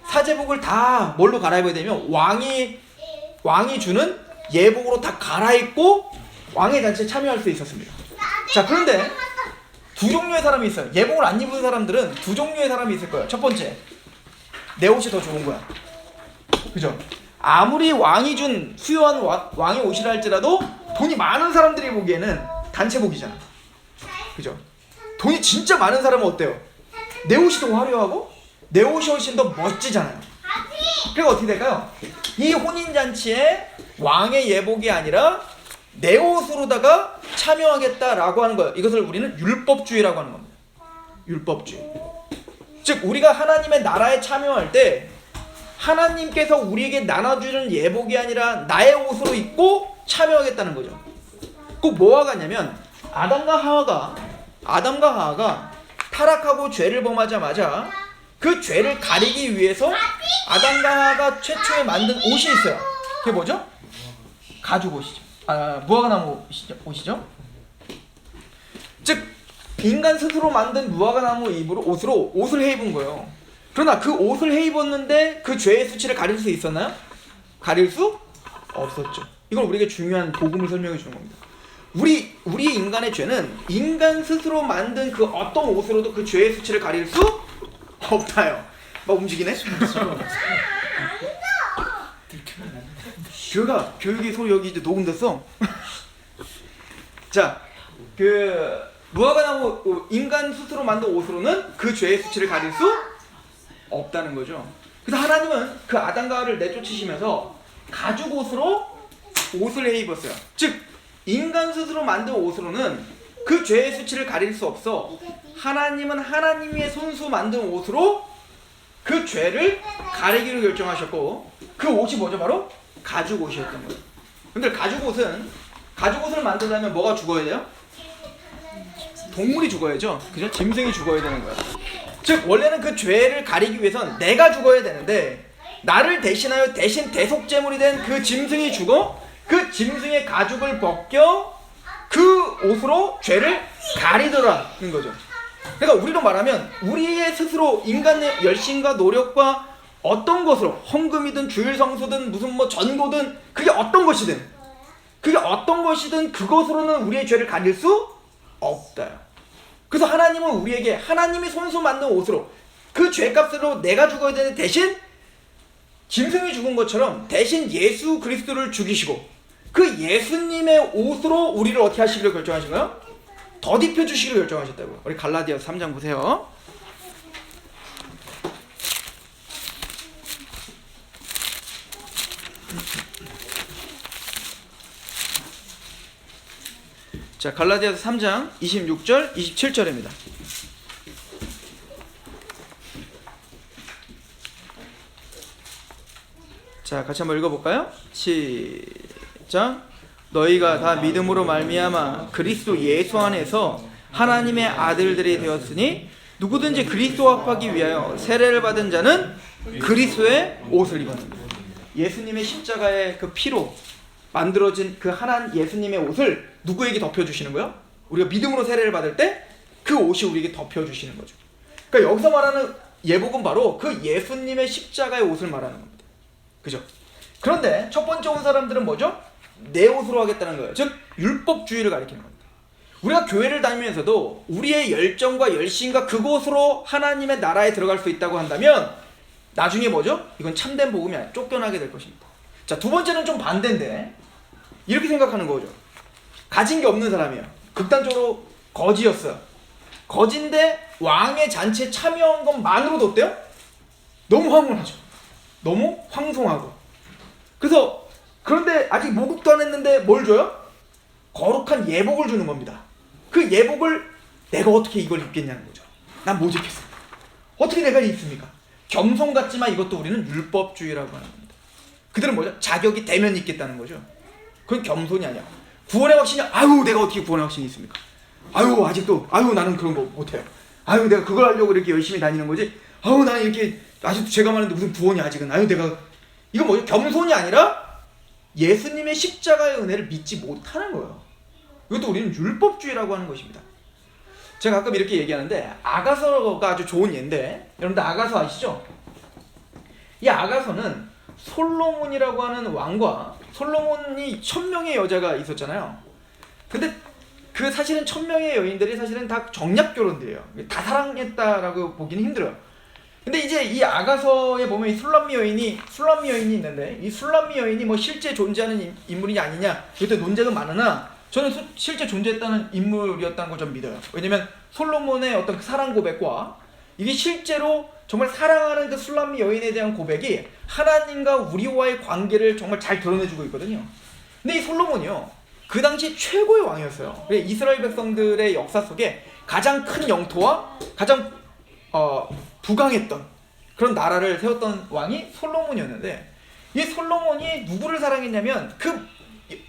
사제복을 다 뭘로 갈아입어야 되면 왕이 주는 예복으로 다 갈아입고 왕의 잔치에 참여할 수 있었습니다. 자, 그런데 두 종류의 사람이 있어요. 예복을 안 입은 사람들은 두 종류의 사람이 있을 거예요. 첫 번째, 내 옷이 더 좋은 거야. 그죠? 아무리 왕이 준 수요한 왕의 옷이라 할지라도 돈이 많은 사람들이 보기에는 단체복이잖아. 그죠? 돈이 진짜 많은 사람은 어때요? 내 옷이 더 화려하고 내 옷이 훨씬 더 멋지잖아요. 그러니까 어떻게 될까요? 이 혼인잔치에 왕의 예복이 아니라 내 옷으로다가 참여하겠다라고 하는 거예요. 이것을 우리는 율법주의라고 하는 겁니다. 율법주의. 즉 우리가 하나님의 나라에 참여할 때 하나님께서 우리에게 나눠주는 예복이 아니라 나의 옷으로 입고 참여하겠다는 거죠. 꼭 뭐와 같냐면 아담과 하와가 타락하고 죄를 범하자마자 그 죄를 가리기 위해서 아담과 하와가 최초에 만든 옷이 있어요. 그게 뭐죠? 가죽 옷이죠. 무화과나무 옷이죠. 즉 인간 스스로 만든 무화과나무 옷으로 옷을 해 입은 거예요. 그러나 그 옷을 해 입었는데 그 죄의 수치를 가릴 수 있었나요? 가릴 수 없었죠. 이건 우리에게 중요한 복음을 설명해 주는 겁니다. 우리 인간의 죄는 인간 스스로 만든 그 어떤 옷으로도 그 죄의 수치를 가릴 수 없다요. 막 움직이네? 교육이 소리 여기 이제 녹음됐어. 자, 그 무화과나무 인간 스스로 만든 옷으로는 그 죄의 수치를 가릴 수 없다는 거죠. 그래서 하나님은 그 아담과 하와를 내쫓으시면서 가죽 옷으로 옷을 해 입었어요. 즉 인간 스스로 만든 옷으로는 그 죄의 수치를 가릴 수 없어 하나님은 하나님의 손수 만든 옷으로 그 죄를 가리기로 결정하셨고 그 옷이 뭐죠? 바로 가죽 옷이었던 거예요. 근데 가죽 옷을 만들려면 뭐가 죽어야 돼요? 동물이 죽어야죠. 그죠? 짐승이 죽어야 되는 거예요. 즉 원래는 그 죄를 가리기 위해선 내가 죽어야 되는데 나를 대신하여 대신 대속제물이 된 그 짐승이 죽어 그 짐승의 가죽을 벗겨 그 옷으로 죄를 가리더라는 거죠. 그러니까 우리로 말하면 우리의 스스로 인간의 열심과 노력과 어떤 것으로 헌금이든 주일성수든 무슨 뭐 전도든 그게 어떤 것이든 그것으로는 우리의 죄를 가릴 수 없다요. 그래서 하나님은 우리에게 하나님이 손수 만든 옷으로 그 죄값으로 내가 죽어야 되는데 대신 짐승이 죽은 것처럼 대신 예수 그리스도를 죽이시고 그 예수님의 옷으로 우리를 어떻게 하시기로 결정하신 거예요? 덧입혀 주시기로 결정하셨다고요. 우리 갈라디아서 3장 보세요. 자, 갈라디아서 3장 26절, 27절입니다. 자, 같이 한번 읽어볼까요? 시작. 너희가 다 믿음으로 말미암아 그리스도 예수 안에서 하나님의 아들들이 되었으니 누구든지 그리스도와 합하기 위하여 세례를 받은 자는 그리스도의 옷을 입었습니다. 예수님의 십자가의 그 피로 만들어진 그 예수님의 옷을 누구에게 덮여주시는 거예요? 우리가 믿음으로 세례를 받을 때 그 옷이 우리에게 덮여주시는 거죠. 그러니까 여기서 말하는 예복은 바로 그 예수님의 십자가의 옷을 말하는 겁니다. 그죠? 그런데 첫 번째 온 사람들은 뭐죠? 내 옷으로 하겠다는 거예요. 즉 율법주의를 가리키는 겁니다. 우리가 교회를 다니면서도 우리의 열정과 열심과 그곳으로 하나님의 나라에 들어갈 수 있다고 한다면 나중에 뭐죠? 이건 참된 복음이 아니라 쫓겨나게 될 것입니다. 자, 두 번째는 좀 반대인데 이렇게 생각하는 거죠. 가진 게 없는 사람이에요. 극단적으로 거지였어요. 거지인데 왕의 잔치에 참여한 것만으로도 어때요? 너무 황홀하죠. 너무 황송하고. 그런데 아직 모국도 안 했는데 뭘 줘요? 거룩한 예복을 주는 겁니다. 그 예복을 내가 어떻게 이걸 입겠냐는 거죠. 난 못 입겠어. 어떻게 내가 입습니까? 겸손 같지만 이것도 우리는 율법주의라고 하는 겁니다. 그들은 뭐죠? 자격이 되면 입겠다는 거죠. 그건 겸손이 아니야. 구원의 확신이 아유 내가 어떻게 구원의 확신이 있습니까? 아유 아직도 아유 나는 그런 거 못해요. 아유 내가 그걸 하려고 이렇게 열심히 다니는 거지. 아유 나는 이렇게 아직도 죄가 많은데 무슨 구원이 아직은. 아유 내가 이건 뭐죠? 겸손이 아니라 예수님의 십자가의 은혜를 믿지 못하는 거예요. 이것도 우리는 율법주의라고 하는 것입니다. 제가 가끔 이렇게 얘기하는데 아가서가 아주 좋은 예인데 여러분들 아가서 아시죠? 이 아가서는 솔로몬이라고 하는 왕과 솔로몬이 1000명의 여자가 있었잖아요. 근데 그 사실은 1000명의 여인들이 사실은 다 정략결혼들이에요. 다 사랑했다라고 보기는 힘들어요. 근데 이제 이 아가서에 보면 이 술람미 여인이 있는데 이 술람미 여인이 뭐 실제 존재하는 인물이냐 아니냐 이것도 논쟁은 많으나 저는 실제 존재했다는 인물이었다는 걸 좀 믿어요. 왜냐면 솔로몬의 어떤 그 사랑 고백과 이게 실제로 정말 사랑하는 그 술람미 여인에 대한 고백이 하나님과 우리와의 관계를 정말 잘 드러내주고 있거든요. 근데 이 솔로몬이요, 그 당시 최고의 왕이었어요. 이스라엘 백성들의 역사 속에 가장 큰 영토와 가장 부강했던 그런 나라를 세웠던 왕이 솔로몬이었는데, 이 솔로몬이 누구를 사랑했냐면 그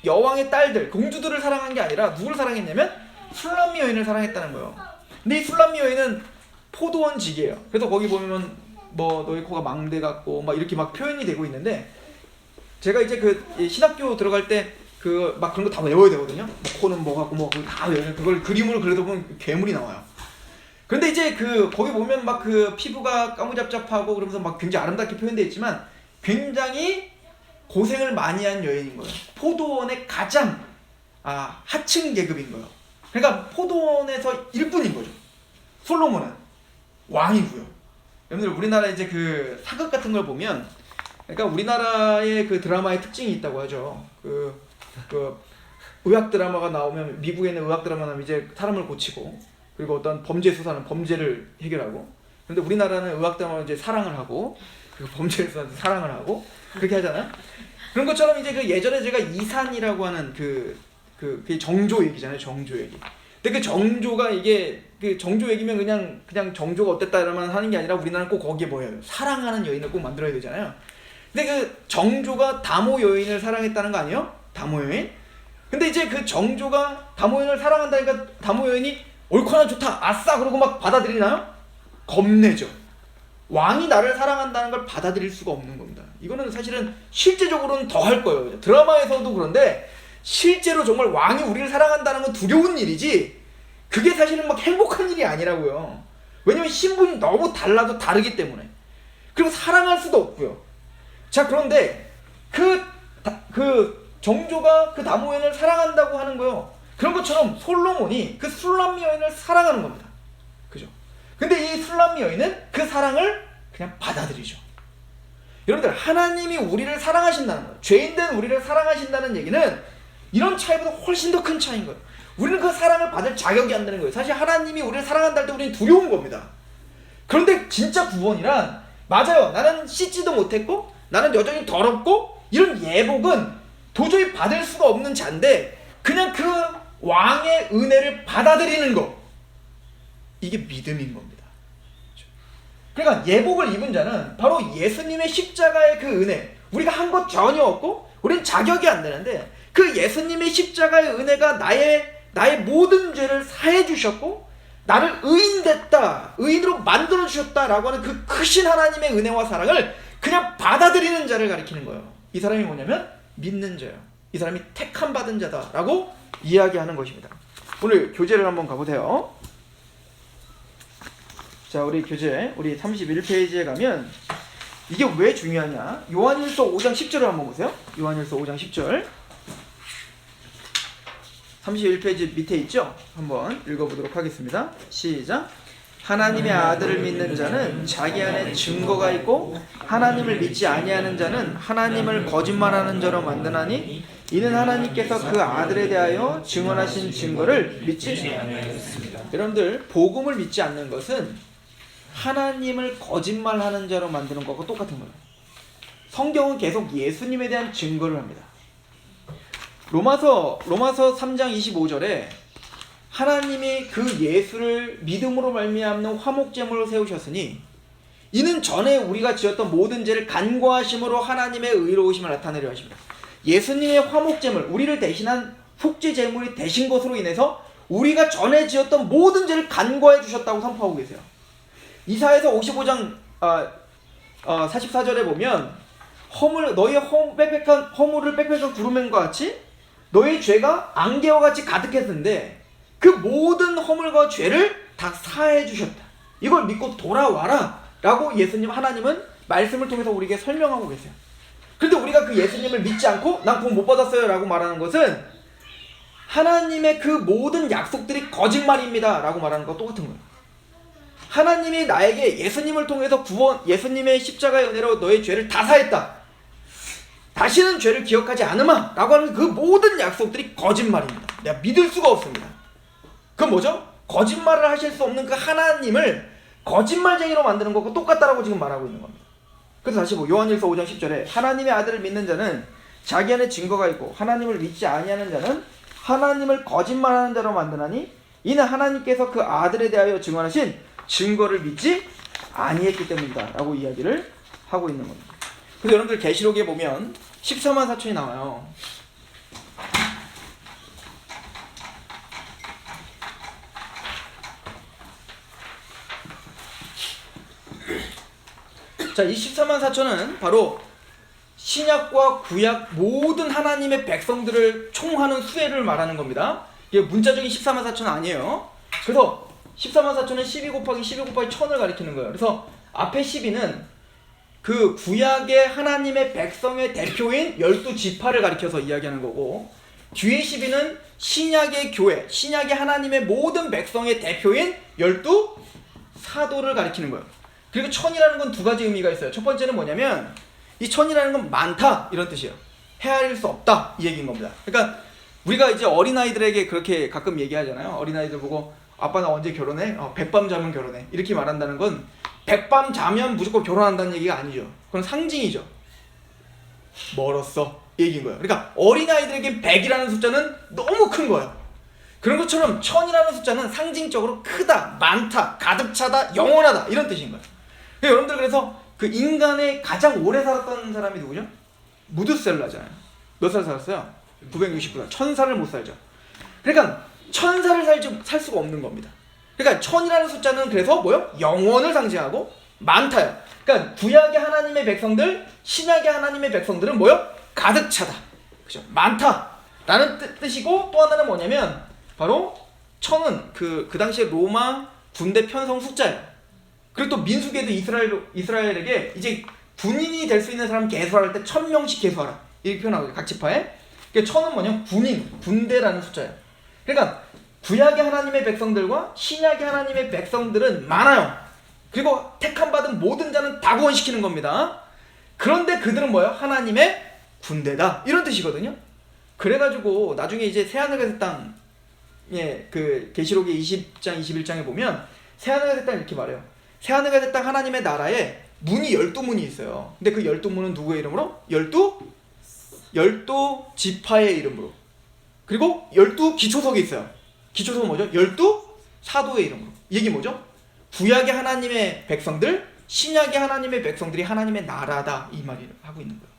여왕의 딸들, 공주들을 사랑한 게 아니라 누구를 사랑했냐면 술람미 여인을 사랑했다는 거예요. 근데 이 술람미 여인은 포도원 지기예요. 그래서 거기 보면 뭐 너희 코가 망대 같고 막 이렇게 막 표현이 되고 있는데, 제가 이제 그 신학교 들어갈 때 그 막 그런 거 다 외워야 되거든요. 뭐 코는 뭐 같고 뭐 다 외워요. 그걸 그림으로 그려다 보면 괴물이 나와요. 그런데 이제 그 거기 보면 막 그 피부가 까무잡잡하고 그러면서 막 굉장히 아름답게 표현되어 있지만 굉장히 고생을 많이 한 여인인 거예요. 포도원의 가장 하층 계급인 거예요. 그러니까 포도원에서 일꾼인 거죠. 솔로몬은 왕이고요. 여러분들 우리나라 이제 그 사극 같은 걸 보면, 그러니까 우리나라의 그 드라마의 특징이 있다고 하죠. 그 의학 드라마가 나오면, 미국에 있는 의학 드라마 나오면 이제 사람을 고치고, 그리고 어떤 범죄 수사는 범죄를 해결하고, 그런데 우리나라는 의학 드라마는 이제 사랑을 하고, 그리고 범죄 수사는 사랑을 하고 그렇게 하잖아요. 그런 것처럼 이제 그 예전에 제가 이산이라고 하는 그게 정조 얘기잖아요. 정조 얘기. 근데 그 정조가 이게 그 정조 얘기면 그냥 정조가 어땠다 이러면 하는 게 아니라 우리나라는 꼭 거기에 뭐예요? 사랑하는 여인을 꼭 만들어야 되잖아요. 근데 그 정조가 다모 여인을 사랑했다는 거 아니에요? 다모 여인? 근데 이제 그 정조가 다모 여인을 사랑한다니까 다모 여인이 옳거나 좋다, 아싸 그러고 막 받아들이나요? 겁내죠. 왕이 나를 사랑한다는 걸 받아들일 수가 없는 겁니다. 이거는 사실은 실제적으로는 더 할 거예요. 드라마에서도 그런데 실제로 정말 왕이 우리를 사랑한다는 건 두려운 일이지, 그게 사실은 막 행복한 일이 아니라고요. 왜냐면 신분이 너무 달라도 다르기 때문에. 그리고 사랑할 수도 없고요. 자, 그런데 그 정조가 그 다모 여인을 사랑한다고 하는 거요. 그런 것처럼 솔로몬이 그 술람미 여인을 사랑하는 겁니다. 그죠? 근데 이 술람미 여인은 그 사랑을 그냥 받아들이죠. 여러분들, 하나님이 우리를 사랑하신다는 거예요. 죄인된 우리를 사랑하신다는 얘기는 이런 차이보다 훨씬 더 큰 차이인 거예요. 우리는 그 사랑을 받을 자격이 안 되는 거예요. 사실 하나님이 우리를 사랑한다 할 때 우리는 두려운 겁니다. 그런데 진짜 구원이란, 맞아요, 나는 씻지도 못했고 나는 여전히 더럽고 이런 예복은 도저히 받을 수가 없는 자인데 그냥 그 왕의 은혜를 받아들이는 거, 이게 믿음인 겁니다. 그러니까 예복을 입은 자는 바로 예수님의 십자가의 그 은혜, 우리가 한 것 전혀 없고 우린 자격이 안 되는데 그 예수님의 십자가의 은혜가 나의 모든 죄를 사해 주셨고 나를 의인됐다, 의인으로 만들어 주셨다라고 하는 그 크신 하나님의 은혜와 사랑을 그냥 받아들이는 자를 가리키는 거예요. 이 사람이 뭐냐면 믿는 자예요. 이 사람이 택함 받은 자다라고 이야기하는 것입니다. 오늘 교재를 한번 가보세요. 자, 우리 교재 우리 31페이지에 가면 이게 왜 중요하냐, 요한일서 5장 10절을 한번 보세요. 요한일서 5장 10절 31페이지 밑에 있죠? 한번 읽어보도록 하겠습니다. 시작. 하나님의 아들을 믿는 자는 자기 안에 증거가 있고 하나님을 믿지 아니하는 자는 하나님을 거짓말하는 자로 만드나니 이는 하나님께서 그 아들에 대하여 증언하신 증거를 믿지 않습니다. 여러분들, 복음을 믿지 않는 것은 하나님을 거짓말하는 자로 만드는 것과 똑같은 거예요. 성경은 계속 예수님에 대한 증거를 합니다. 로마서 3장 25절에 하나님이 그 예수를 믿음으로 말미암는 화목제물로 세우셨으니 이는 전에 우리가 지었던 모든 죄를 간과하심으로 하나님의 의로우심을 나타내려 하십니다. 예수님의 화목제물, 우리를 대신한 속죄제물이 되신 것으로 인해서 우리가 전에 지었던 모든 죄를 간과해 주셨다고 선포하고 계세요. 이사야서 55장 44절에 보면 너희의 빽빽한 허물을 빽빽한 구름과 같이 너희 죄가 안개와 같이 가득했는데 그 모든 허물과 죄를 다 사해 주셨다. 이걸 믿고 돌아와라 라고 하나님은 말씀을 통해서 우리에게 설명하고 계세요. 그런데 우리가 그 예수님을 믿지 않고 난 구원 못 받았어요 라고 말하는 것은 하나님의 그 모든 약속들이 거짓말입니다 라고 말하는 것과 똑같은 거예요. 하나님이 나에게 예수님을 통해서 예수님의 십자가의 은혜로 너의 죄를 다 사했다, 다시는 죄를 기억하지 않으마 라고 하는 그 모든 약속들이 거짓말입니다. 내가 믿을 수가 없습니다. 그건 뭐죠? 거짓말을 하실 수 없는 그 하나님을 거짓말쟁이로 만드는 것과 똑같다라고 지금 말하고 있는 겁니다. 그래서 다시 요한일서 5장 10절에 하나님의 아들을 믿는 자는 자기 안에 증거가 있고 하나님을 믿지 아니하는 자는 하나님을 거짓말하는 자로 만드나니 이는 하나님께서 그 아들에 대하여 증언하신 증거를 믿지 아니했기 때문이다 라고 이야기를 하고 있는 겁니다. 그래서 여러분들 계시록에 보면 14만 4천이 나와요. 자, 이 14만 4천은 바로 신약과 구약 모든 하나님의 백성들을 총하는 수혜를 말하는 겁니다. 이게 문자적인 14만 4천은 아니에요. 그래서 14만 4천은 12 곱하기 12 곱하기 1000을 가리키는 거예요. 그래서 앞에 12는 그 구약의 하나님의 백성의 대표인 12지파를 가리켜서 이야기하는 거고, 뒤에 12는 신약의 교회, 신약의 하나님의 모든 백성의 대표인 12사도를 가리키는 거예요. 그리고 1000이라는 건 두 가지 의미가 있어요. 첫 번째는 뭐냐면 이 1000이라는 건 많다 이런 뜻이에요. 헤아릴 수 없다 이 얘기인 겁니다. 그러니까 우리가 이제 어린아이들에게 그렇게 가끔 얘기하잖아요. 어린아이들 보고 아빠 나 언제 결혼해? 100밤 자면 결혼해. 이렇게 말한다는 건 100밤 자면 무조건 결혼한다는 얘기가 아니죠. 그건 상징이죠. 멀었어 이 얘기인 거예요. 그러니까 어린아이들에게 100이라는 숫자는 너무 큰 거예요. 그런 것처럼 1000이라는 숫자는 상징적으로 크다, 많다, 가득 차다, 영원하다 이런 뜻인 거예요. 여러분들 그래서 그 인간의 가장 오래 살았던 사람이 누구죠? 무드셀라잖아요. 몇 살 살았어요? 969살. 1000살을 못 살죠. 그러니까 1000살을 살 수가 없는 겁니다. 그러니까 1000이라는 숫자는 그래서 뭐요? 영원을 상징하고 많다요. 그러니까 구약의 하나님의 백성들, 신약의 하나님의 백성들은 뭐요? 가득 차다. 그죠? 많다. 라는 뜻이고, 또 하나는 뭐냐면 바로 1000은 그 당시에 로마 군대 편성 숫자예요. 그리고 또 민수기에도 이스라엘에게 이제 군인이 될 수 있는 사람 계수할 때 1000명씩 계수하라 이렇게 표현하거든요. 각 지파에. 그러니까 1000은 뭐냐면 군인, 군대라는 숫자예요. 그러니까 구약의 하나님의 백성들과 신약의 하나님의 백성들은 많아요. 그리고 택함받은 모든 자는 다 구원시키는 겁니다. 그런데 그들은 뭐예요? 하나님의 군대다 이런 뜻이거든요. 그래가지고 나중에 이제 새하늘과 새 땅, 그 계시록의 20장 21장에 보면 새하늘과 새 땅 이렇게 말해요. 새하늘과 새 땅 하나님의 나라에 문이 12문이 있어요. 근데 그 12문은 누구의 이름으로? 12지파의 이름으로. 그리고 12기초석이 있어요. 기초석은 뭐죠? 12사도의 이름으로. 이게 뭐죠? 구약의 하나님의 백성들, 신약의 하나님의 백성들이 하나님의 나라다 이 말을 하고 있는 거예요.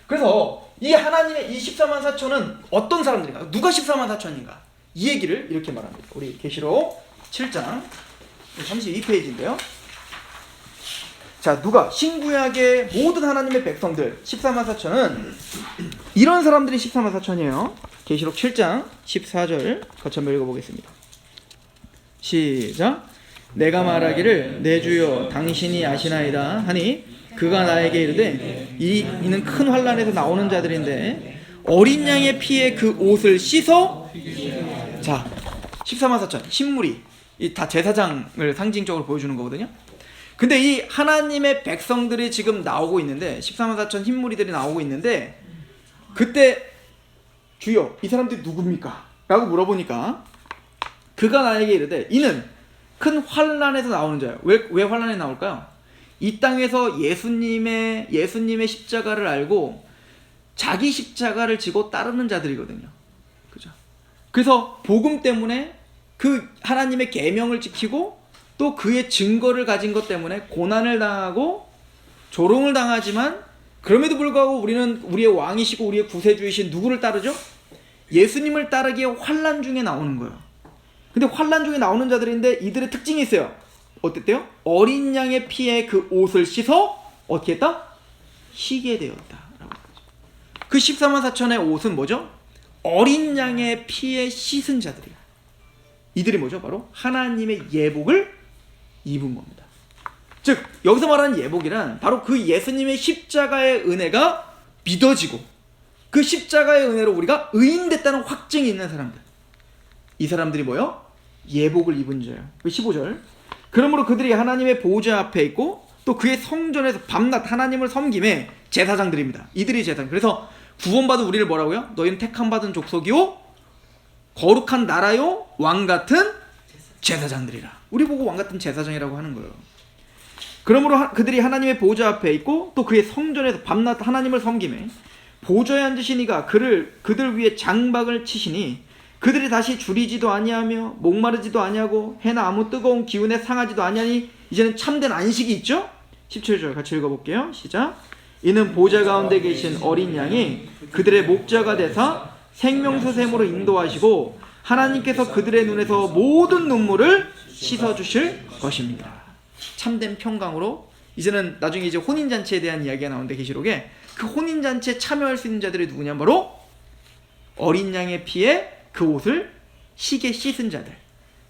그래서 이 하나님의 이 14만 4천은 어떤 사람들인가? 누가 14만 4천인가? 이 얘기를 이렇게 말합니다. 우리 계시록 7장 32페이지인데요. 자, 누가? 신구약의 모든 하나님의 백성들 14만 4천은 이런 사람들이 14만 4천이에요. 계시록 7장 14절 같이 한번 읽어보겠습니다. 시작. 내가 말하기를 내 주여 당신이 아시나이다 하니 그가 나에게 이르되 이는 큰 환난에서 나오는 자들인데 어린 양의 피에 그 옷을 씻어. 자, 14만 4천 신물이 이 다 제사장을 상징적으로 보여주는 거거든요. 근데 이 하나님의 백성들이 지금 나오고 있는데 14만 4천 흰무리들이 나오고 있는데 그때 주여 이 사람들이 누굽니까? 라고 물어보니까 그가 나에게 이르되 이는 큰 환난에서 나오는 자예요. 왜 환난에 나올까요? 이 땅에서 예수님의 십자가를 알고 자기 십자가를 지고 따르는 자들이거든요. 그죠? 그래서 복음 때문에 그 하나님의 계명을 지키고 또 그의 증거를 가진 것 때문에 고난을 당하고 조롱을 당하지만 그럼에도 불구하고 우리는 우리의 왕이시고 우리의 구세주이신 누구를 따르죠? 예수님을 따르기에 환난 중에 나오는 거예요. 근데 환난 중에 나오는 자들인데 이들의 특징이 있어요. 어땠대요? 어린 양의 피에 그 옷을 씻어 어떻게 했다? 희게 되었다. 그 14만 4천의 옷은 뭐죠? 어린 양의 피에 씻은 자들이에요. 이들이 뭐죠? 바로 하나님의 예복을 입은 겁니다. 즉 여기서 말하는 예복이란 바로 그 예수님의 십자가의 은혜가 믿어지고 그 십자가의 은혜로 우리가 의인됐다는 확증이 있는 사람들. 이 사람들이 뭐요? 예복을 입은 자예요. 15절. 그러므로 그들이 하나님의 보좌 앞에 있고 또 그의 성전에서 밤낮 하나님을 섬김에 제사장들입니다. 이들이 제사장. 그래서 구원받은 우리를 뭐라고요? 너희는 택함받은 족속이요 거룩한 나라요 왕같은 제사장들이라. 우리 보고 왕 같은 제사장이라고 하는 거예요. 그러므로 그들이 하나님의 보좌 앞에 있고 또 그의 성전에서 밤낮 하나님을 섬기매 보좌에 앉으신 이가 그들 위에 장박을 치시니 그들이 다시 줄이지도 아니하며 목마르지도 아니하고 해나 아무 뜨거운 기운에 상하지도 아니하니 이제는 참된 안식이 있죠? 17절 같이 읽어볼게요. 시작. 이는 보좌 가운데 계신 어린 양이 그들의 목자가 되사 생명수샘으로 인도하시고 하나님께서 그들의 눈에서 모든 눈물을 씻어주실 것입니다. 참된 평강으로 이제는 나중에 이제 혼인잔치에 대한 이야기가 나오는데 계시록에 그 혼인잔치에 참여할 수 있는 자들이 누구냐? 바로 어린 양의 피에 그 옷을 희게 씻은 자들.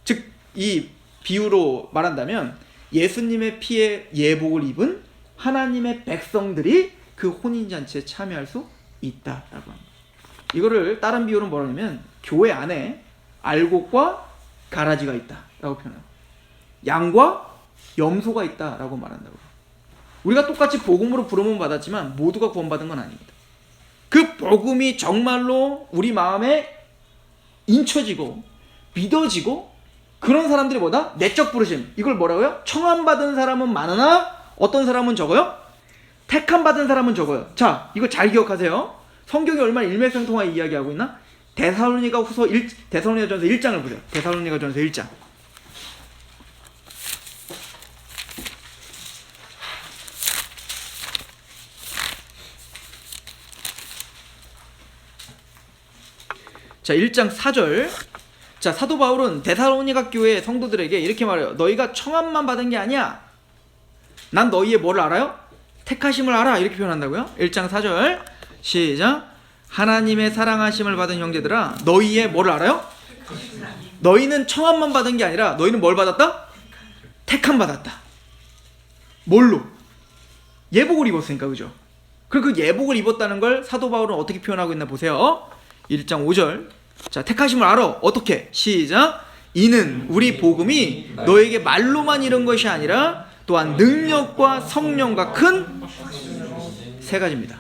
즉 이 비유로 말한다면 예수님의 피에 예복을 입은 하나님의 백성들이 그 혼인잔치에 참여할 수 있다라고 합니다. 이거를 다른 비유로 뭐라냐면 교회 안에 알곡과 가라지가 있다라고 표현합니다. 양과 염소가 있다라고 말한다고. 우리가 똑같이 복음으로 부름은 받았지만 모두가 구원받은 건 아닙니다. 그 복음이 정말로 우리 마음에 인쳐지고 믿어지고 그런 사람들이 뭐다? 내적 부르심. 이걸 뭐라고요? 청함받은 사람은 많으나 어떤 사람은 적어요? 택함받은 사람은 적어요. 자, 이거 잘 기억하세요. 성경이 얼마나 일맥상통하게 이야기하고 있나? 데살로니가전서 1장을 보세요. 데살로니가전서 1장. 자, 1장 4절. 자, 사도 바울은 데살로니가 교회 성도들에게 이렇게 말해요. 너희가 청함만 받은 게 아니야. 난 너희의 뭐를 알아요? 택하심을 알아. 이렇게 표현한다고요. 1장 4절. 시작. 하나님의 사랑하심을 받은 형제들아, 너희의 뭐를 알아요? 너희는 청함만 받은 게 아니라 너희는 뭘 받았다? 택함 받았다. 뭘로? 예복을 입었으니까, 그죠? 그리고 그 예복을 입었다는 걸 사도 바울은 어떻게 표현하고 있나 보세요. 1장 5절. 자, 택하심을 알아. 어떻게? 시작. 이는 우리 복음이 너에게 말로만 이런 것이 아니라 또한 능력과 성령과 큰 세 가지입니다.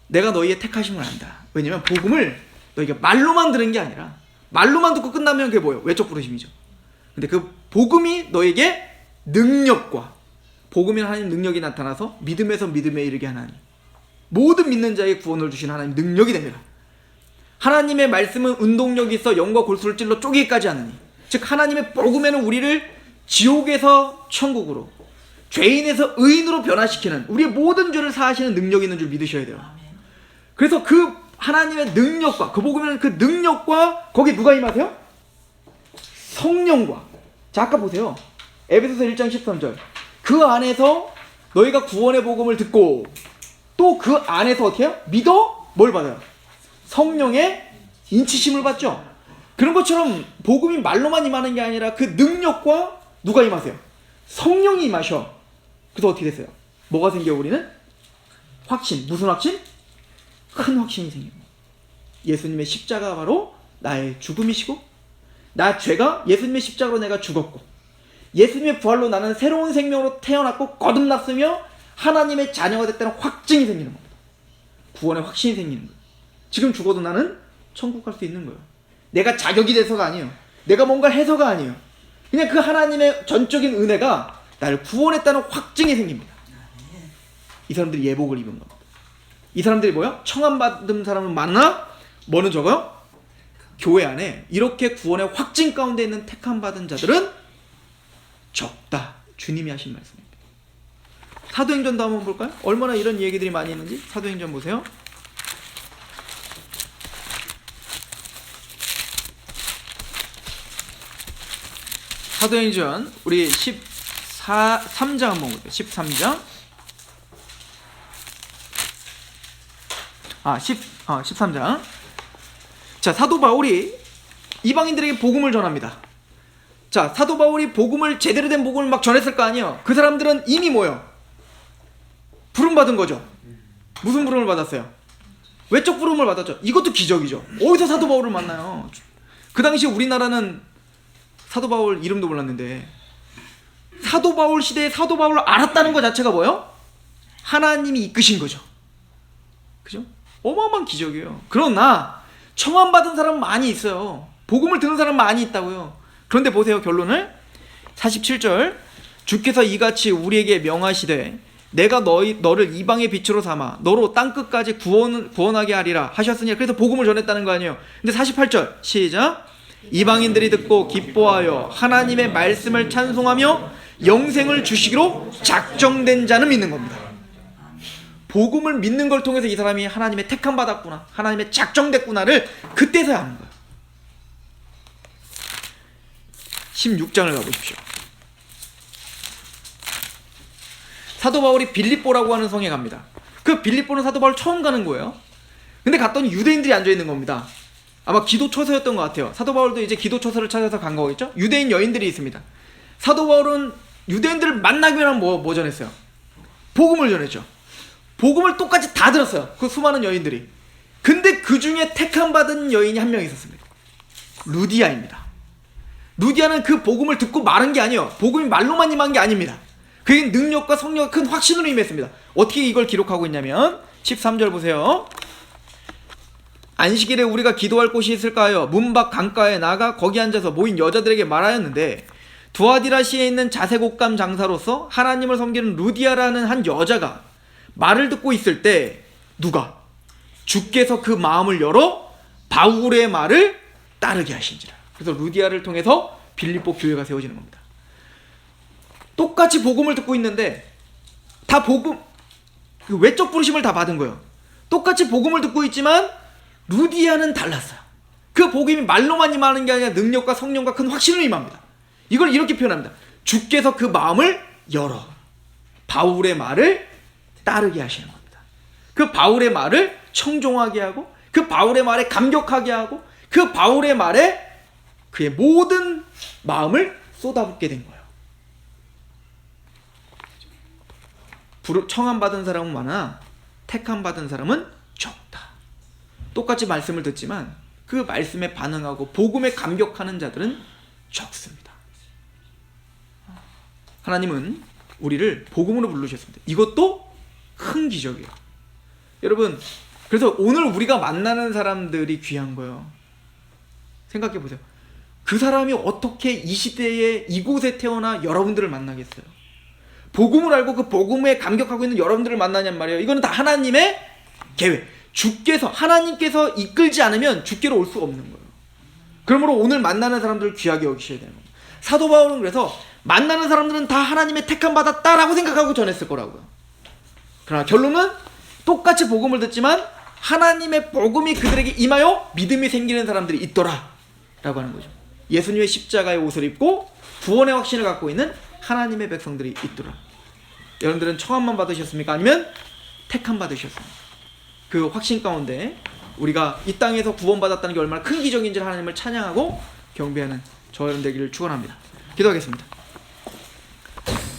내가 너희의 택하심을 안다. 왜냐면 복음을 너희가 말로만 들은 게 아니라 말로만 듣고 끝나면 그게 뭐예요? 외적 부르심이죠. 근데 그 복음이 너에게 능력과 복음이란 하나님 능력이 나타나서 믿음에서 믿음에 이르게 하나님, 모든 믿는 자에게 구원을 주신 하나님 능력이 됩니다. 하나님의 말씀은 운동력이 있어 영과 골수를 찔러 쪼개기까지 하느니, 즉 하나님의 복음에는 우리를 지옥에서 천국으로, 죄인에서 의인으로 변화시키는, 우리의 모든 죄를 사하시는 능력이 있는 줄 믿으셔야 돼요. 그래서 그 하나님의 능력과, 그 복음에는 그 능력과 거기 누가 임하세요? 성령과. 자, 아까 보세요. 에베소서 1장 13절. 그 안에서 너희가 구원의 복음을 듣고 또 그 안에서 어떻게 해요? 믿어? 뭘 받아요? 성령의 인치심을 받죠. 그런 것처럼 복음이 말로만 임하는 게 아니라 그 능력과 누가 임하세요? 성령이 임하셔. 그래서 어떻게 됐어요? 뭐가 생겨 우리는? 확신. 무슨 확신? 큰 확신이 생깁니다. 예수님의 십자가가 바로 나의 죽음이시고, 나 죄가 예수님의 십자가로 내가 죽었고, 예수님의 부활로 나는 새로운 생명으로 태어났고 거듭났으며 하나님의 자녀가 됐다는 확증이 생기는 겁니다. 구원의 확신이 생기는 거예요. 지금 죽어도 나는 천국 갈 수 있는 거예요. 내가 자격이 돼서가 아니에요. 내가 뭔가 해서가 아니에요. 그냥 그 하나님의 전적인 은혜가 나를 구원했다는 확증이 생깁니다. 이 사람들이 예복을 입은 겁니다. 이 사람들이 뭐야? 청함받은 사람은 많으나 뭐는 적어요? 교회 안에 이렇게 구원의 확증 가운데 있는 택함받은 자들은 적다. 주님이 하신 말씀입니다. 사도행전도 한번 볼까요? 얼마나 이런 얘기들이 많이 있는지. 사도행전 보세요. 사도행전 우리 13장 한번 볼게요. 13장. 13장. 자, 사도 바울이 이방인들에게 복음을 전합니다. 자, 사도 바울이 복음을, 제대로 된 복음을 막 전했을 거 아니에요. 그 사람들은 이미 뭐예요? 부름 받은 거죠. 무슨 부름을 받았어요? 외적 부름을 받았죠. 이것도 기적이죠. 어디서 사도 바울을 만나요? 그 당시 우리나라는 사도 바울 이름도 몰랐는데, 사도 바울 시대에 사도 바울을 알았다는 것 자체가 뭐예요? 하나님이 이끄신 거죠. 그죠? 어마어마한 기적이에요. 그러나 청함받은 사람은 많이 있어요. 복음을 듣는 사람은 많이 있다고요. 그런데 보세요, 결론을. 47절, 주께서 이같이 우리에게 명하시되 내가 너를 이방의 빛으로 삼아 너로 땅끝까지 구원하게 하리라 하셨으니, 그래서 복음을 전했다는 거 아니에요. 근데 48절 시작. 이방인들이 듣고 기뻐하여 하나님의 말씀을 찬송하며 영생을 주시기로 작정된 자는 믿는 겁니다. 복음을 믿는 걸 통해서 이 사람이 하나님의 택함 받았구나, 하나님의 작정됐구나를 그때서야 아는 거예요. 16장을 가보십시오. 사도 바울이 빌립보라고 하는 성에 갑니다. 그 빌립보는 사도 바울 처음 가는 거예요. 근데 갔더니 유대인들이 앉아있는 겁니다. 아마 기도처서였던 것 같아요. 사도 바울도 이제 기도처서를 찾아서 간 거겠죠. 유대인 여인들이 있습니다. 사도 바울은 유대인들을 만나기만 하면 뭐 전했어요? 복음을 전했죠. 복음을 똑같이 다 들었어요, 그 수많은 여인들이. 근데 그 중에 택함받은 여인이 한 명 있었습니다. 루디아입니다. 루디아는 그 복음을 듣고 말한 게 아니에요. 복음이 말로만 임한 게 아닙니다. 그게 능력과 성령과 큰 확신으로 임했습니다. 어떻게 이걸 기록하고 있냐면 13절 보세요. 안식일에 우리가 기도할 곳이 있을까요? 문 밖 강가에 나가 거기 앉아서 모인 여자들에게 말하였는데, 두아디라시에 있는 자색옷감 장사로서 하나님을 섬기는 루디아라는 한 여자가 말을 듣고 있을 때, 누가? 주께서 그 마음을 열어 바울의 말을 따르게 하신지라. 그래서 루디아를 통해서 빌립보 교회가 세워지는 겁니다. 똑같이 복음을 듣고 있는데 다 복음, 그 외적 부르심을 다 받은 거예요. 똑같이 복음을 듣고 있지만 루디아는 달랐어요. 그 복음이 말로만 임하는 게 아니라 능력과 성령과 큰 확신으로 임합니다. 이걸 이렇게 표현합니다. 주께서 그 마음을 열어 바울의 말을 따르게 하시는 겁니다. 그 바울의 말을 청종하게 하고, 그 바울의 말에 감격하게 하고, 그 바울의 말에 그의 모든 마음을 쏟아붓게 된 거예요. 청함받은 사람은 많아 택함받은 사람은 적다. 똑같이 말씀을 듣지만 그 말씀에 반응하고 복음에 감격하는 자들은 적습니다. 하나님은 우리를 복음으로 부르셨습니다. 이것도 큰 기적이에요. 여러분, 그래서 오늘 우리가 만나는 사람들이 귀한 거예요. 생각해 보세요. 그 사람이 어떻게 이 시대에 이곳에 태어나 여러분들을 만나겠어요? 복음을 알고 그 복음에 감격하고 있는 여러분들을 만나냔 말이에요. 이거는 다 하나님의 계획. 주께서, 하나님께서 이끌지 않으면 주께로 올 수가 없는 거예요. 그러므로 오늘 만나는 사람들을 귀하게 여기셔야 되는 겁니다. 사도 바울은 그래서 만나는 사람들은 다 하나님의 택함 받았다라고 생각하고 전했을 거라고요. 그러나 결론은 똑같이 복음을 듣지만 하나님의 복음이 그들에게 임하여 믿음이 생기는 사람들이 있더라 라고 하는 거죠. 예수님의 십자가의 옷을 입고 구원의 확신을 갖고 있는 하나님의 백성들이 있더라. 여러분들은 청함만 받으셨습니까? 아니면 택함 받으셨습니까? 그 확신 가운데 우리가 이 땅에서 구원받았다는 게 얼마나 큰 기적인지를 하나님을 찬양하고 경배하는 저 여러분 되기를 축원합니다. 기도하겠습니다.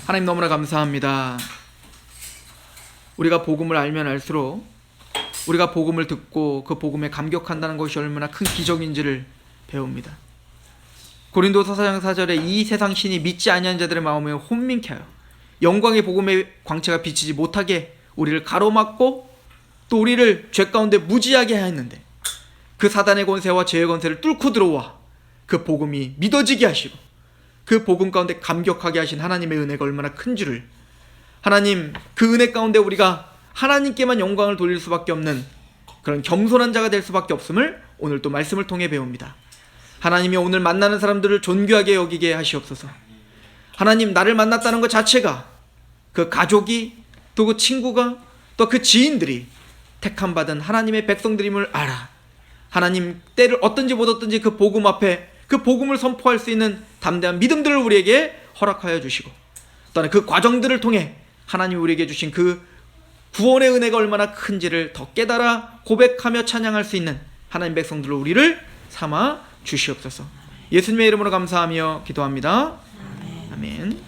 하나님, 너무나 감사합니다. 우리가 복음을 알면 알수록 우리가 복음을 듣고 그 복음에 감격한다는 것이 얼마나 큰 기적인지를 배웁니다. 고린도서 4장 4절에 이 세상 신이 믿지 아니하는 자들의 마음에 혼민케 하여 영광의 복음의 광채가 비치지 못하게 우리를 가로막고 또 우리를 죄 가운데 무지하게 하였는데, 그 사단의 권세와 죄의 권세를 뚫고 들어와 그 복음이 믿어지게 하시고 그 복음 가운데 감격하게 하신 하나님의 은혜가 얼마나 큰 줄을, 하나님, 그 은혜 가운데 우리가 하나님께만 영광을 돌릴 수밖에 없는 그런 겸손한 자가 될 수밖에 없음을 오늘 또 말씀을 통해 배웁니다. 하나님이 오늘 만나는 사람들을 존귀하게 여기게 하시옵소서. 하나님, 나를 만났다는 것 자체가 그 가족이, 또 그 친구가, 또 그 지인들이 택함받은 하나님의 백성들임을 알아. 하나님, 때를 어떤지 못 어떤지 그 복음 앞에 그 복음을 선포할 수 있는 담대한 믿음들을 우리에게 허락하여 주시고, 또한 그 과정들을 통해 하나님이 우리에게 주신 그 구원의 은혜가 얼마나 큰지를 더 깨달아 고백하며 찬양할 수 있는 하나님 백성들로 우리를 삼아 주시옵소서. 예수님의 이름으로 감사하며 기도합니다. 아멘.